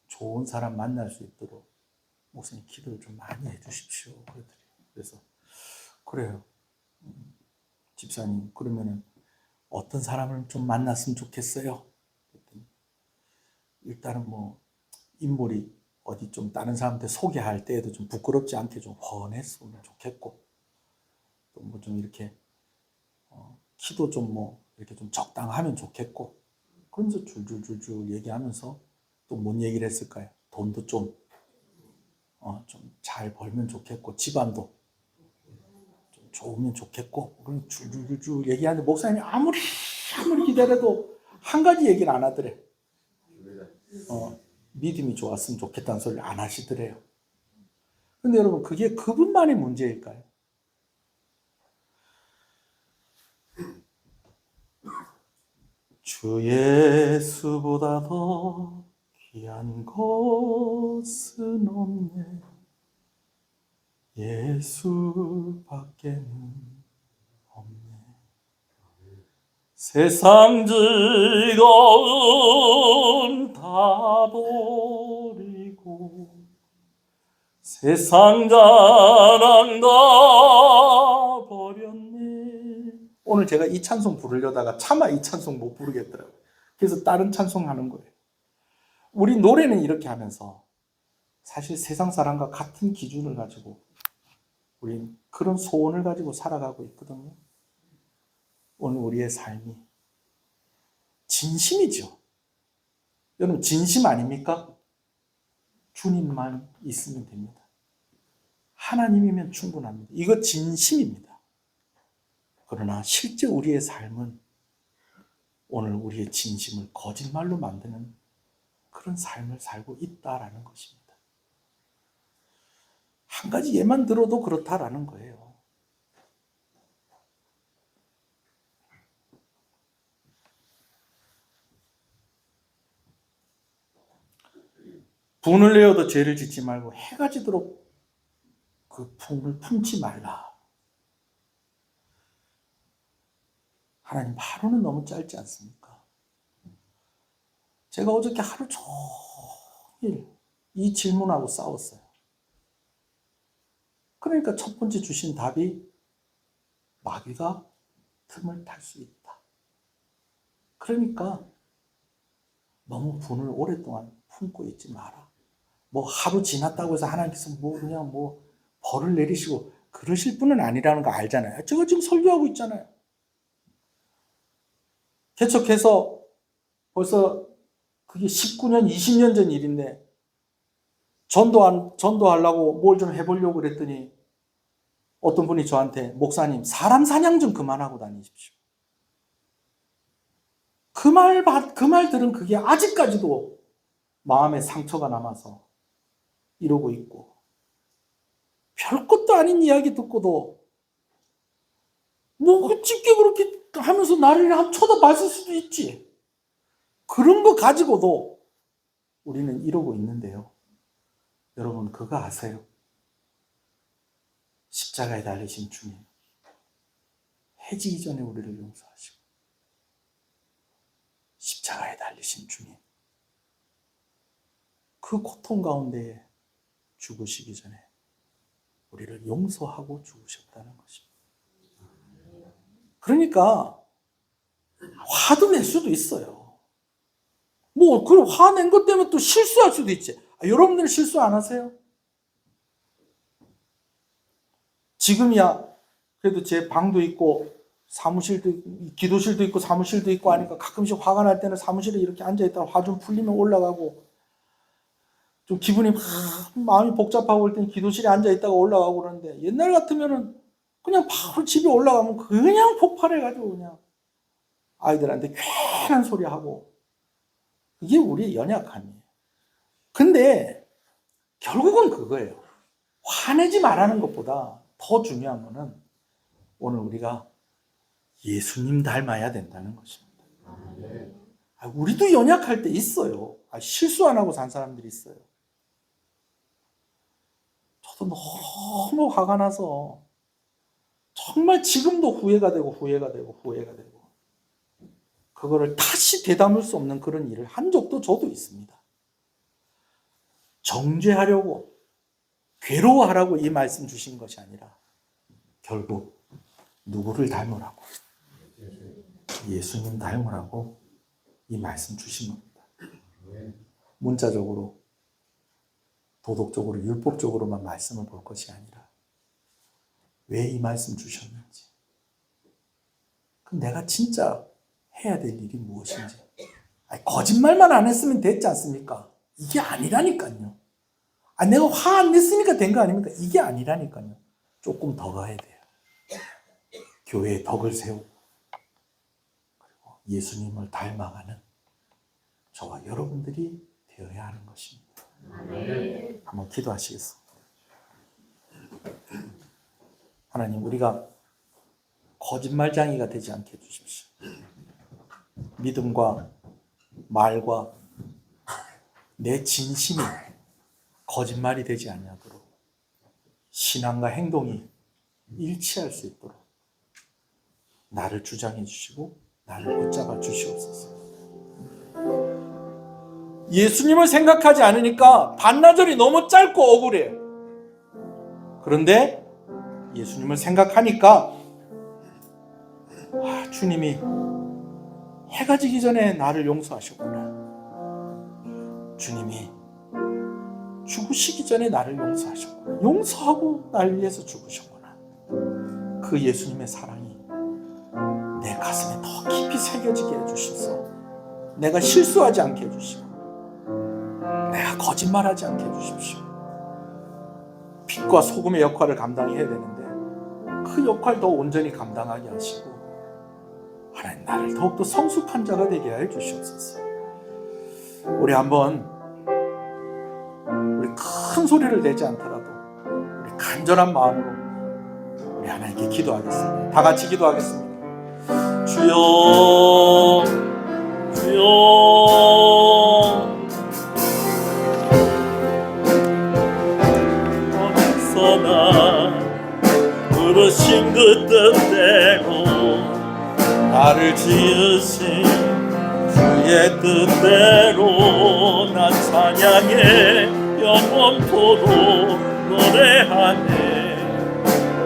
좋은 사람 만날 수 있도록 목사님 기도를 좀 많이 해주십시오. 그러더래요. 그래서 그래요. 집사님, 그러면은 어떤 사람을 좀 만났으면 좋겠어요? 그랬더니 일단은 뭐 인물이 어디 좀 다른 사람한테 소개할 때에도 좀 부끄럽지 않게 좀 훤했으면 좋겠고 또 뭐 좀 이렇게 키도 좀 뭐 이렇게 좀 적당하면 좋겠고 그러면서 줄줄줄줄 얘기하면서 또 뭔 얘기를 했을까요? 돈도 좀 잘 벌면 좋겠고 집안도 좀 좋으면 좋겠고 그럼 줄줄줄 얘기하는데 목사님이 아무리 기다려도 한 가지 얘기를 안 하더래. 믿음이 좋았으면 좋겠다는 소리를 안 하시더래요. 근데 여러분, 그게 그분만의 문제일까요? 주 예수보다 더 귀한 것은 없네. 예수밖에는 없네. 세상 즐거움 다 버리고 세상 자랑 다 버렸네. 오늘 제가 이 찬송 부르려다가 차마 이 찬송 못 부르겠더라고요. 그래서 다른 찬송 하는 거예요. 우리 노래는 이렇게 하면서 사실 세상 사람과 같은 기준을 가지고 우린 그런 소원을 가지고 살아가고 있거든요. 오늘 우리의 삶이 진심이죠. 여러분, 진심 아닙니까? 주님만 있으면 됩니다. 하나님이면 충분합니다. 이거 진심입니다. 그러나 실제 우리의 삶은 오늘 우리의 진심을 거짓말로 만드는 그런 삶을 살고 있다라는 것입니다. 한 가지 예만 들어도 그렇다라는 거예요. 분을 내어도 죄를 짓지 말고 해가 지도록 그 품을 품지 말라. 하나님, 하루는 너무 짧지 않습니까? 제가 어저께 하루 종일 이 질문하고 싸웠어요. 그러니까 첫 번째 주신 답이 마귀가 틈을 탈 수 있다. 그러니까 너무 분을 오랫동안 품고 있지 마라. 뭐 하루 지났다고 해서 하나님께서 뭐 그냥 뭐 벌을 내리시고 그러실 분은 아니라는 거 알잖아요. 제가 지금 설교하고 있잖아요. 개척해서 벌써 그게 19년, 20년 전 일인데 전도하려고 뭘 좀 해보려고 그랬더니 어떤 분이 저한테 목사님, 사람 사냥 좀 그만하고 다니십시오. 그 말 들은 그게 아직까지도 마음에 상처가 남아서 이러고 있고 별것도 아닌 이야기 듣고도 뭐 어떻게 그렇게 하면서 나를 한 쳐다봤을 수도 있지. 그런 거 가지고도 우리는 이러고 있는데요. 여러분, 그거 아세요? 십자가에 달리신 주님, 해지기 전에 우리를 용서하시고 십자가에 달리신 주님, 그 고통 가운데 죽으시기 전에 우리를 용서하고 죽으셨다는 것입니다. 그러니까 화도 낼 수도 있어요. 뭐 그 화낸 것 때문에 또 실수할 수도 있지. 여러분들 실수 안 하세요? 지금이야 그래도 제 방도 있고 사무실도 있고, 기도실도 있고 사무실도 있고 하니까 가끔씩 화가 날 때는 사무실에 이렇게 앉아있다가 화 좀 풀리면 올라가고, 좀 기분이 마음이 복잡하고 올 때는 기도실에 앉아있다가 올라가고 그러는데, 옛날 같으면은 그냥 바로 집에 올라가면 그냥 폭발해가지고 그냥 아이들한테 괜한 소리 하고, 이게 우리의 연약함이에요. 근데 결국은 그거예요. 화내지 말라는 것보다 더 중요한 거는 오늘 우리가 예수님 닮아야 된다는 것입니다. 우리도 연약할 때 있어요. 실수 안 하고 산 사람들이 있어요. 저도 너무 화가 나서 정말 지금도 후회가 되고 그거를 다시 되담을 수 없는 그런 일을 한 적도 저도 있습니다. 정죄하려고, 괴로워하라고 이 말씀 주신 것이 아니라 결국 누구를 닮으라고, 예수님 닮으라고 이 말씀 주신 겁니다. 문자적으로, 도덕적으로, 율법적으로만 말씀을 볼 것이 아니라 왜 이 말씀 주셨는지, 그럼 내가 진짜 해야 될 일이 무엇인지. 거짓말만 안 했으면 됐지 않습니까? 이게 아니라니까요. 내가 화 안 냈으니까 된 거 아닙니까? 이게 아니라니까요. 조금 더 가야 돼요. 교회에 덕을 세우고 그리고 예수님을 닮아가는 저와 여러분들이 되어야 하는 것입니다. 한번 기도하시겠습니다. 하나님, 우리가 거짓말쟁이가 되지 않게 해주십시오. 믿음과 말과 내 진심이 거짓말이 되지 않도록, 신앙과 행동이 일치할 수 있도록 나를 주장해 주시고 나를 붙잡아 주시옵소서. 예수님을 생각하지 않으니까 반나절이 너무 짧고 억울해요. 그런데 예수님을 생각하니까 주님이 해가 지기 전에 나를 용서하셨구나. 주님이 죽으시기 전에 나를 용서하셨구나. 용서하고 날 위해서 죽으셨구나. 그 예수님의 사랑이 내 가슴에 더 깊이 새겨지게 해주셔서 내가 실수하지 않게 해주시고 내가 거짓말하지 않게 해주십시오. 빛과 소금의 역할을 감당해야 되는데 그 역할 더 온전히 감당하게 하시고 하나님, 나를 더욱더 성숙한 자가 되게 하여 주시옵소서. 우리 한번 우리 큰 소리를 내지 않더라도 우리 간절한 마음으로 우리 하나님께 기도하겠습니다. 다 같이 기도하겠습니다. 주여, 주여, 어디서나 부르신 그 뜻대로 나를 지으신 주의 뜻대로 난 찬양해 영원토록 노래하네.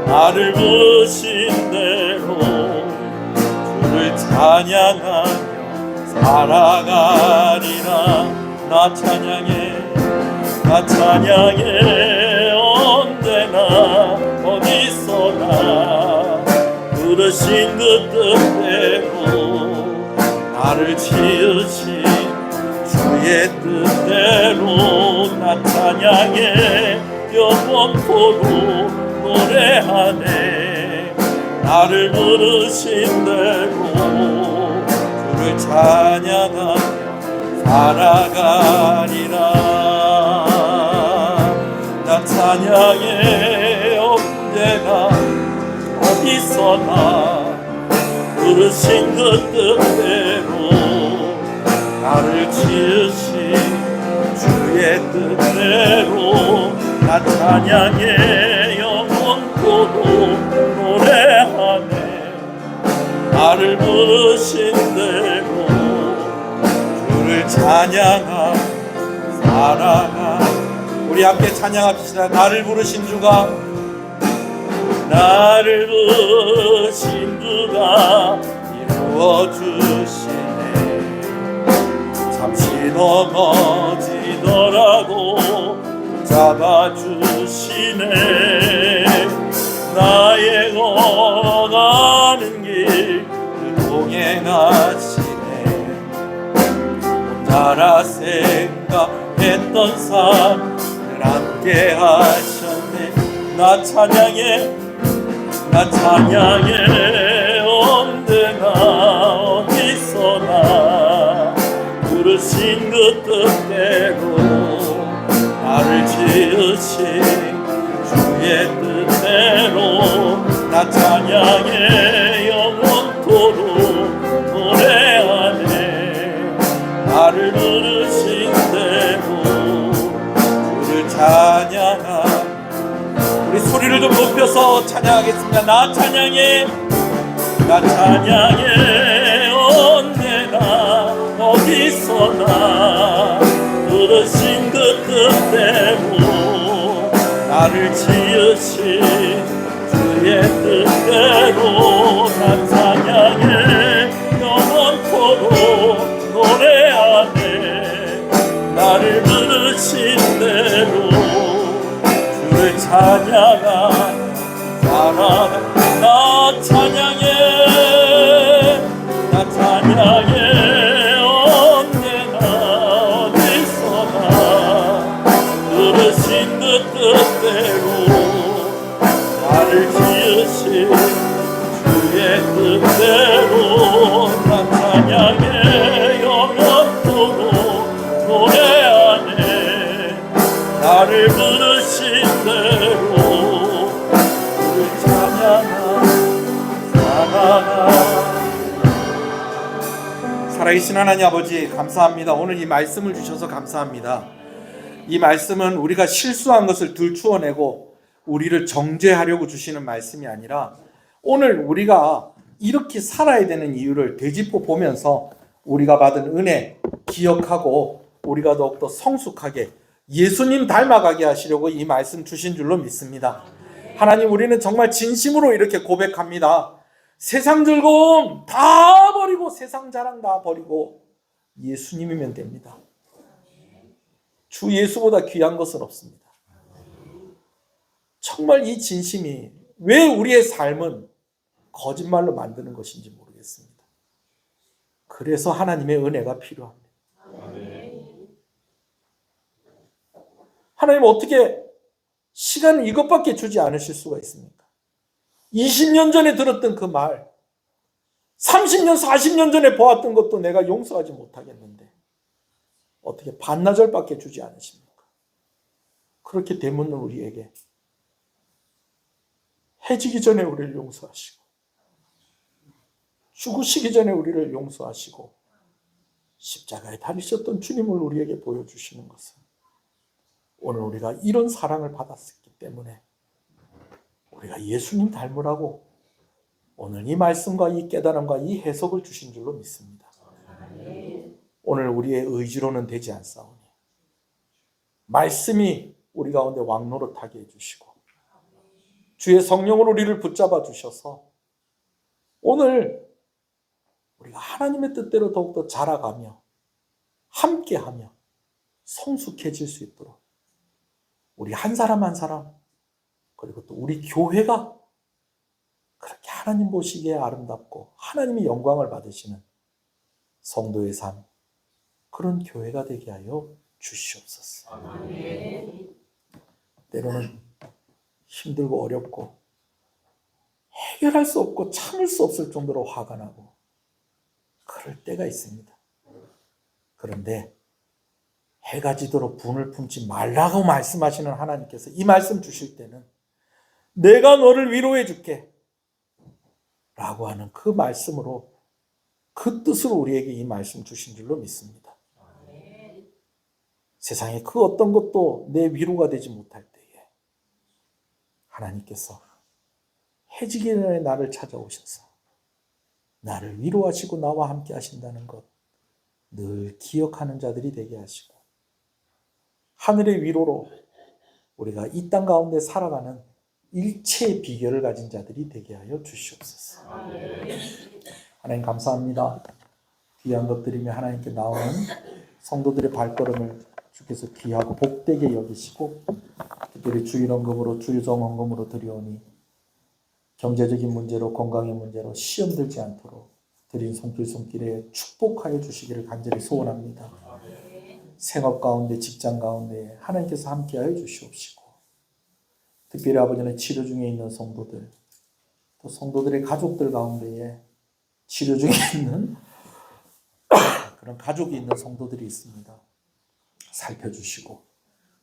나를 부르신 대로 주를 찬양하며 살아가리라. 나 찬양해 언제나 어디서나 부르신 그 뜻대로 나를 지으신 주의 뜻대로 나 찬양해 영원토록 노래하네. 나를 부르신 대로 주를 찬양하며 살아가리라. 나 찬양해 언제나 어디서나 부르신 그 뜻대로 나를 지으신 주의 뜻대로 나 찬양해 영원토록 토로 노래하네. 나를 부르신 대로 주를 찬양하 사랑하. 우리 함께 찬양합시다. 나를 부르신 주가 나를 부르신 주가 이루어 주시네. 잠시 넘어지더라도 잡아주시네. 나의 걸어가는 길 동행하시네. 나라 생각했던 삶을 함께 하셨네. 나 찬양해 언제나 어디서나 부르신 그 뜻대로 나를 지으신 주의 뜻대로 나 찬양해 영원토록 노래하네. 나를 부르신 대로 주를 찬양하. 우리 소리를 좀 높여서 찬양하겠습니다. 나 찬양해 언제나 어디서나 부르신 그 뜻대로 나를 지으신 주의 뜻대로 난 찬양해 영원토록 노래하네. 나를 부르신 대로 주를 찬양하 사랑하. 나 찬양해 언제나 어디서나 부르신 그 뜻대로 나를 지으신 주의 뜻대로 난 찬양해 영원토록 노래하네. 나를 부르신 대로 주를 찬양하 사랑하. 살아계신 하나님 아버지 감사합니다. 오늘 이 말씀을 주셔서 감사합니다. 이 말씀은 우리가 실수한 것을 들추어내고 우리를 정죄하려고 주시는 말씀이 아니라 오늘 우리가 이렇게 살아야 되는 이유를 되짚어 보면서 우리가 받은 은혜 기억하고 우리가 더욱더 성숙하게 예수님 닮아가게 하시려고 이 말씀 주신 줄로 믿습니다. 하나님, 우리는 정말 진심으로 이렇게 고백합니다. 세상 즐거움 다 버리고 세상 자랑 다 버리고 예수님이면 됩니다. 주 예수보다 귀한 것은 없습니다. 정말 이 진심이 왜 우리의 삶은 거짓말로 만드는 것인지 모르겠습니다. 그래서 하나님의 은혜가 필요합니다. 하나님, 어떻게 시간을 이것밖에 주지 않으실 수가 있습니까? 20년 전에 들었던 그 말, 30년, 40년 전에 보았던 것도 내가 용서하지 못하겠는데 어떻게 반나절밖에 주지 않으십니까? 그렇게 되면 우리에게 해지기 전에 우리를 용서하시고 죽으시기 전에 우리를 용서하시고 십자가에 달리셨던 주님을 우리에게 보여주시는 것은 오늘 우리가 이런 사랑을 받았기 때문에 우리가 예수님 닮으라고 오늘 이 말씀과 이 깨달음과 이 해석을 주신 줄로 믿습니다. 오늘 우리의 의지로는 되지 않사오니 말씀이 우리 가운데 왕노릇하게 해주시고 주의 성령으로 우리를 붙잡아 주셔서 오늘 우리가 하나님의 뜻대로 더욱더 자라가며 함께하며 성숙해질 수 있도록 우리 한 사람 한 사람 그리고 또 우리 교회가 그렇게 하나님 보시기에 아름답고 하나님이 영광을 받으시는 성도의 삶, 그런 교회가 되게 하여 주시옵소서. 때로는 힘들고 어렵고 해결할 수 없고 참을 수 없을 정도로 화가 나고 그럴 때가 있습니다. 그런데 해가 지도록 분을 품지 말라고 말씀하시는 하나님께서 이 말씀 주실 때는 내가 너를 위로해 줄게 라고 하는 그 말씀으로 그 뜻으로 우리에게 이 말씀 주신 줄로 믿습니다. 세상에 그 어떤 것도 내 위로가 되지 못할 때에 하나님께서 해지기 전에 나를 찾아오셔서 나를 위로하시고 나와 함께 하신다는 것 늘 기억하는 자들이 되게 하시고, 하늘의 위로로 우리가 이 땅 가운데 살아가는 일체의 비결을 가진 자들이 되게 하여 주시옵소서. 하나님 감사합니다. 귀한 것 드리며 하나님께 나오는 성도들의 발걸음을 주께서 귀하고 복되게 여기시고, 특별히 주일 헌금으로 주유정 헌금으로 드리오니 경제적인 문제로 건강의 문제로 시험 들지 않도록 드린 손길에 축복하여 주시기를 간절히 소원합니다. 생업 가운데 직장 가운데 하나님께서 함께하여 주시옵시고, 특별히 아버지는 치료 중에 있는 성도들, 또 성도들의 가족들 가운데에 치료 중에 있는 그런 가족이 있는 성도들이 있습니다. 살펴주시고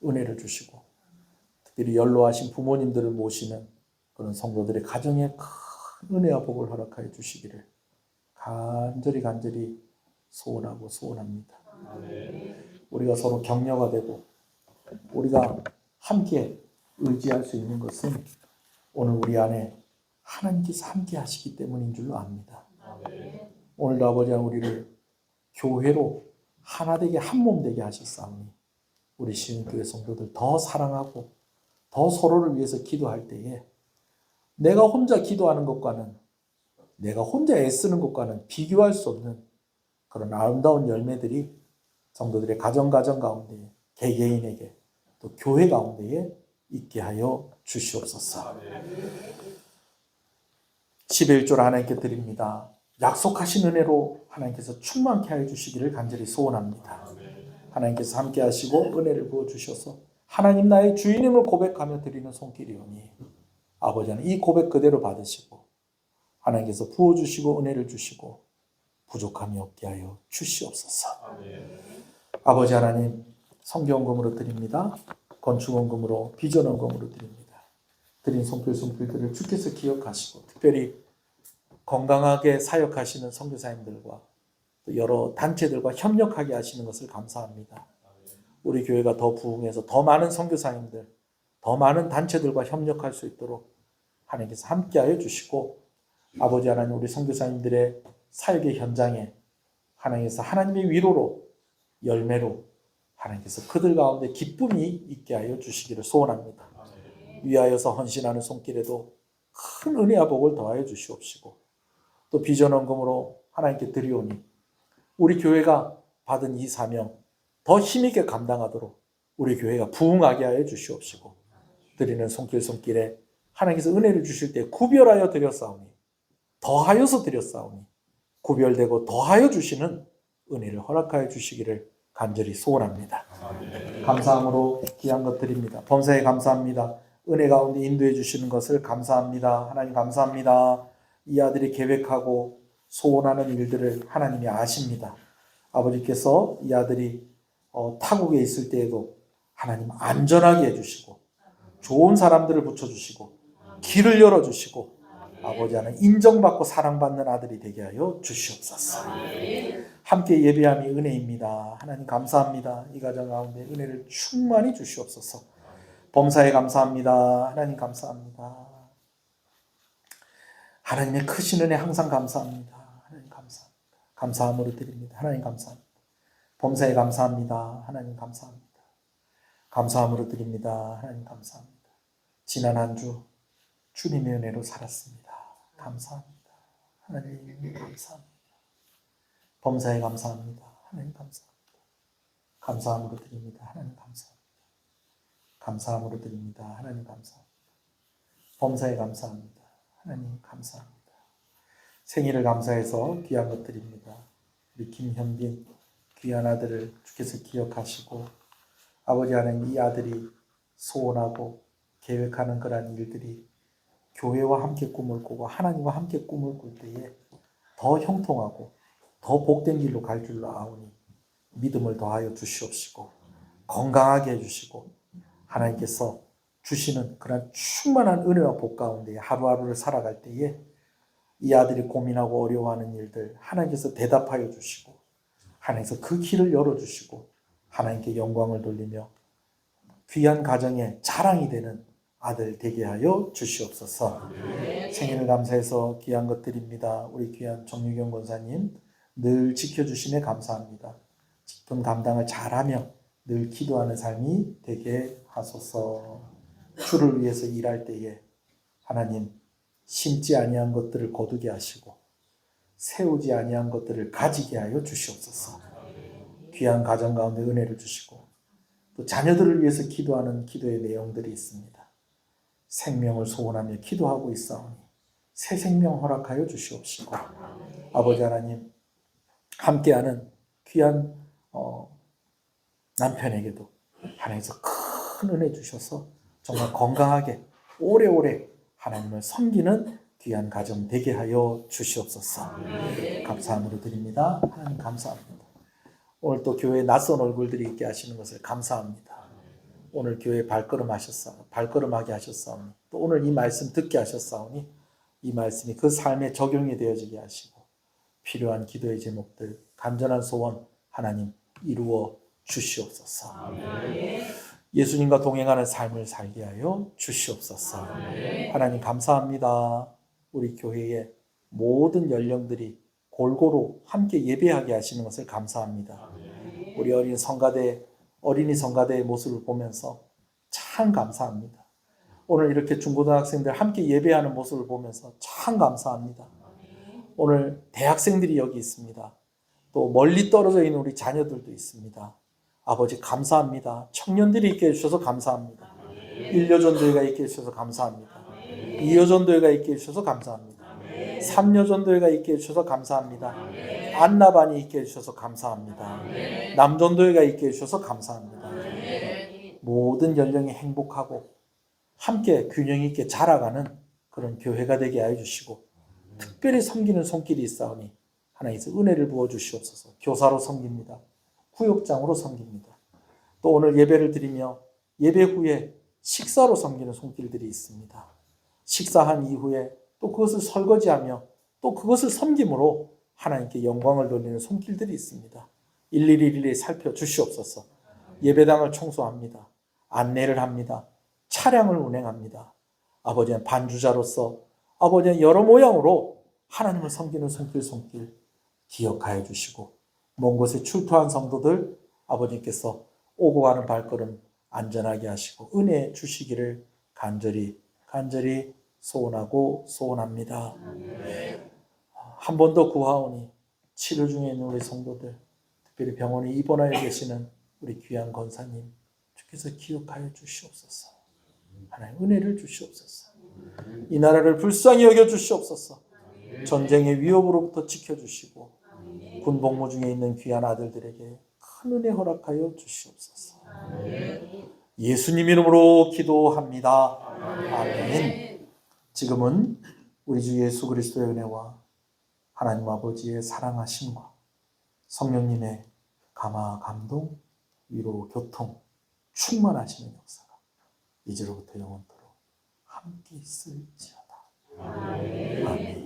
은혜를 주시고, 특별히 연로하신 부모님들을 모시는 그런 성도들의 가정에 큰 은혜와 복을 허락하여 주시기를 간절히 소원하고 소원합니다. 우리가 서로 격려가 되고 우리가 함께 의지할 수 있는 것은 오늘 우리 안에 하나님께서 함께 하시기 때문인 줄로 압니다. 오늘도 아버지 우리를 교회로 하나 되게 한 몸 되게 하셨사오니 우리 시흥교회 성도들 더 사랑하고 더 서로를 위해서 기도할 때에 내가 혼자 기도하는 것과는, 내가 혼자 애쓰는 것과는 비교할 수 없는 그런 아름다운 열매들이 성도들의 가정 가운데, 개개인에게 또 교회 가운데에 있게 하여 주시옵소서. 11조를 하나님께 드립니다. 약속하신 은혜로 하나님께서 충만케 하여 주시기를 간절히 소원합니다. 하나님께서 함께 하시고 은혜를 부어 주셔서 하나님 나의 주인임을 고백하며 드리는 손길이오니 아버지는 이 고백 그대로 받으시고 하나님께서 부어주시고 은혜를 주시고 부족함이 없게 하여 주시옵소서. 아버지 하나님, 성경금으로 드립니다. 건축원금으로, 비전원금으로 드립니다. 드린 손길들을 주께서 기억하시고 특별히 건강하게 사역하시는 선교사님들과 또 여러 단체들과 협력하게 하시는 것을 감사합니다. 우리 교회가 더 부흥해서 더 많은 선교사님들, 더 많은 단체들과 협력할 수 있도록 하나님께서 함께하여 주시고, 아버지 하나님 우리 선교사님들의 사역의 현장에 하나님께서 하나님의 위로로 열매로 하나님께서 그들 가운데 기쁨이 있게 하여 주시기를 소원합니다. 위하여서 헌신하는 손길에도 큰 은혜와 복을 더하여 주시옵시고, 또 비전원금으로 하나님께 드리오니 우리 교회가 받은 이 사명 더 힘있게 감당하도록 우리 교회가 부흥하게 하여 주시옵시고, 드리는 손길에 하나님께서 은혜를 주실 때 구별하여 드렸사오니, 더하여서 드렸사오니 구별되고 더하여 주시는 은혜를 허락하여 주시기를 간절히 소원합니다. 감사함으로 귀한 것 드립니다. 범사에 감사합니다. 은혜 가운데 인도해 주시는 것을 감사합니다. 하나님 감사합니다. 이 아들이 계획하고 소원하는 일들을 하나님이 아십니다. 아버지께서 이 아들이 타국에 있을 때에도 하나님 안전하게 해주시고 좋은 사람들을 붙여주시고 길을 열어주시고 아버지 하나님 인정받고 사랑받는 아들이 되게 하여 주시옵소서. 함께 예배함이 은혜입니다. 하나님 감사합니다. 이 가정 가운데 은혜를 충만히 주시옵소서. 범사에 감사합니다. 하나님 감사합니다. 하나님의 크신 은혜 항상 감사합니다. 하나님 감사합니다. 감사함으로 드립니다. 하나님 감사합니다. 범사에 감사합니다. 하나님 감사합니다. 감사함으로 드립니다. 하나님 감사합니다. 지난 한 주 주님의 은혜로 살았습니다. 감사합니다. 하나님 감사합니다. 범사에 감사합니다. 하나님 감사합니다. 감사함으로 드립니다. 하나님 감사합니다. 감사함으로 드립니다. 하나님 감사합니다. 범사에 감사합니다. 하나님 감사합니다. 생일을 감사해서 귀한 것 드립니다. 우리 김현빈 귀한 아들을 주께서 기억하시고 아버지 하나님 이 아들이 소원하고 계획하는 그러한 일들이 교회와 함께 꿈을 꾸고 하나님과 함께 꿈을 꿀 때에 더 형통하고 더 복된 길로 갈 줄로 아오니 믿음을 더하여 주시옵시고 건강하게 해주시고 하나님께서 주시는 그런 충만한 은혜와 복 가운데 하루하루를 살아갈 때에 이 아들이 고민하고 어려워하는 일들 하나님께서 대답하여 주시고 하나님께서 그 길을 열어주시고 하나님께 영광을 돌리며 귀한 가정의 자랑이 되는 아들 되게 하여 주시옵소서. 생일을 감사해서 귀한 것 드립니다. 우리 귀한 정유경 권사님 늘 지켜주심에 감사합니다. 직분 감당을 잘하며 늘 기도하는 삶이 되게 하소서. 주를 위해서 일할 때에 하나님 심지 아니한 것들을 거두게 하시고 세우지 아니한 것들을 가지게 하여 주시옵소서. 귀한 가정 가운데 은혜를 주시고 또 자녀들을 위해서 기도하는 기도의 내용들이 있습니다. 생명을 소원하며 기도하고 있사오니 새 생명 허락하여 주시옵시고 아버지 하나님 함께하는 귀한 남편에게도 하나님께서 큰 은혜 주셔서 정말 건강하게 오래오래 하나님을 섬기는 귀한 가정 되게 하여 주시옵소서. 감사함으로 드립니다. 하나님 감사합니다. 오늘 또 교회에 낯선 얼굴들이 있게 하시는 것을 감사합니다. 오늘 교회에 발걸음하게 하셨사오니 또 오늘 이 말씀 듣게 하셨사오니 이 말씀이 그 삶에 적용이 되어지게 하시고 필요한 기도의 제목들 간절한 소원 하나님 이루어 주시옵소서. 예수님과 동행하는 삶을 살게 하여 주시옵소서. 하나님 감사합니다. 우리 교회의 모든 연령들이 골고루 함께 예배하게 하시는 것을 감사합니다. 우리 어린이 성가대의 모습을 보면서 참 감사합니다. 오늘 이렇게 중고등학생들 함께 예배하는 모습을 보면서 참 감사합니다. 오늘 대학생들이 여기 있습니다. 또 멀리 떨어져 있는 우리 자녀들도 있습니다. 아버지 감사합니다. 청년들이 있게 해주셔서 감사합니다. 1여전도회가 있게 해주셔서 감사합니다. 2여전도회가 있게 해주셔서 감사합니다. 3여전도회가 있게 해주셔서 감사합니다. 안나반이 있게 해주셔서 감사합니다. 남전도회가 있게 해주셔서 감사합니다. 모든 연령이 행복하고 함께 균형 있게 자라가는 그런 교회가 되게 하여 주시고 특별히 섬기는 손길이 있사오니 하나님께서 은혜를 부어 주시옵소서. 교사로 섬깁니다. 구역장으로 섬깁니다. 또 오늘 예배를 드리며 예배 후에 식사로 섬기는 손길들이 있습니다. 식사한 이후에 또 그것을 설거지하며 또 그것을 섬김으로 하나님께 영광을 돌리는 손길들이 있습니다. 일일이 살펴주시옵소서. 예배당을 청소합니다. 안내를 합니다. 차량을 운행합니다. 아버지는 반주자로서 아버지는 여러 모양으로 하나님을 섬기는 손길 기억하여 주시고 먼 곳에 출토한 성도들 아버지께서 오고 가는 발걸음 안전하게 하시고 은혜 주시기를 간절히 소원하고 소원합니다. 한 번 더 구하오니 치료 중에 있는 우리 성도들 특별히 병원에 입원하여 계시는 우리 귀한 권사님 주께서 기억하여 주시옵소서. 하나님 은혜를 주시옵소서. 이 나라를 불쌍히 여겨 주시옵소서. 전쟁의 위협으로부터 지켜주시고 군복무 중에 있는 귀한 아들들에게 큰 은혜 허락하여 주시옵소서. 예수님 이름으로 기도합니다. 아멘. 지금은 우리 주 예수 그리스도의 은혜와 하나님 아버지의 사랑하심과 성령님의 감화, 감동, 위로, 교통, 충만하시는 역사가 이제로부터 영원토록 함께 있을지어다. 아멘.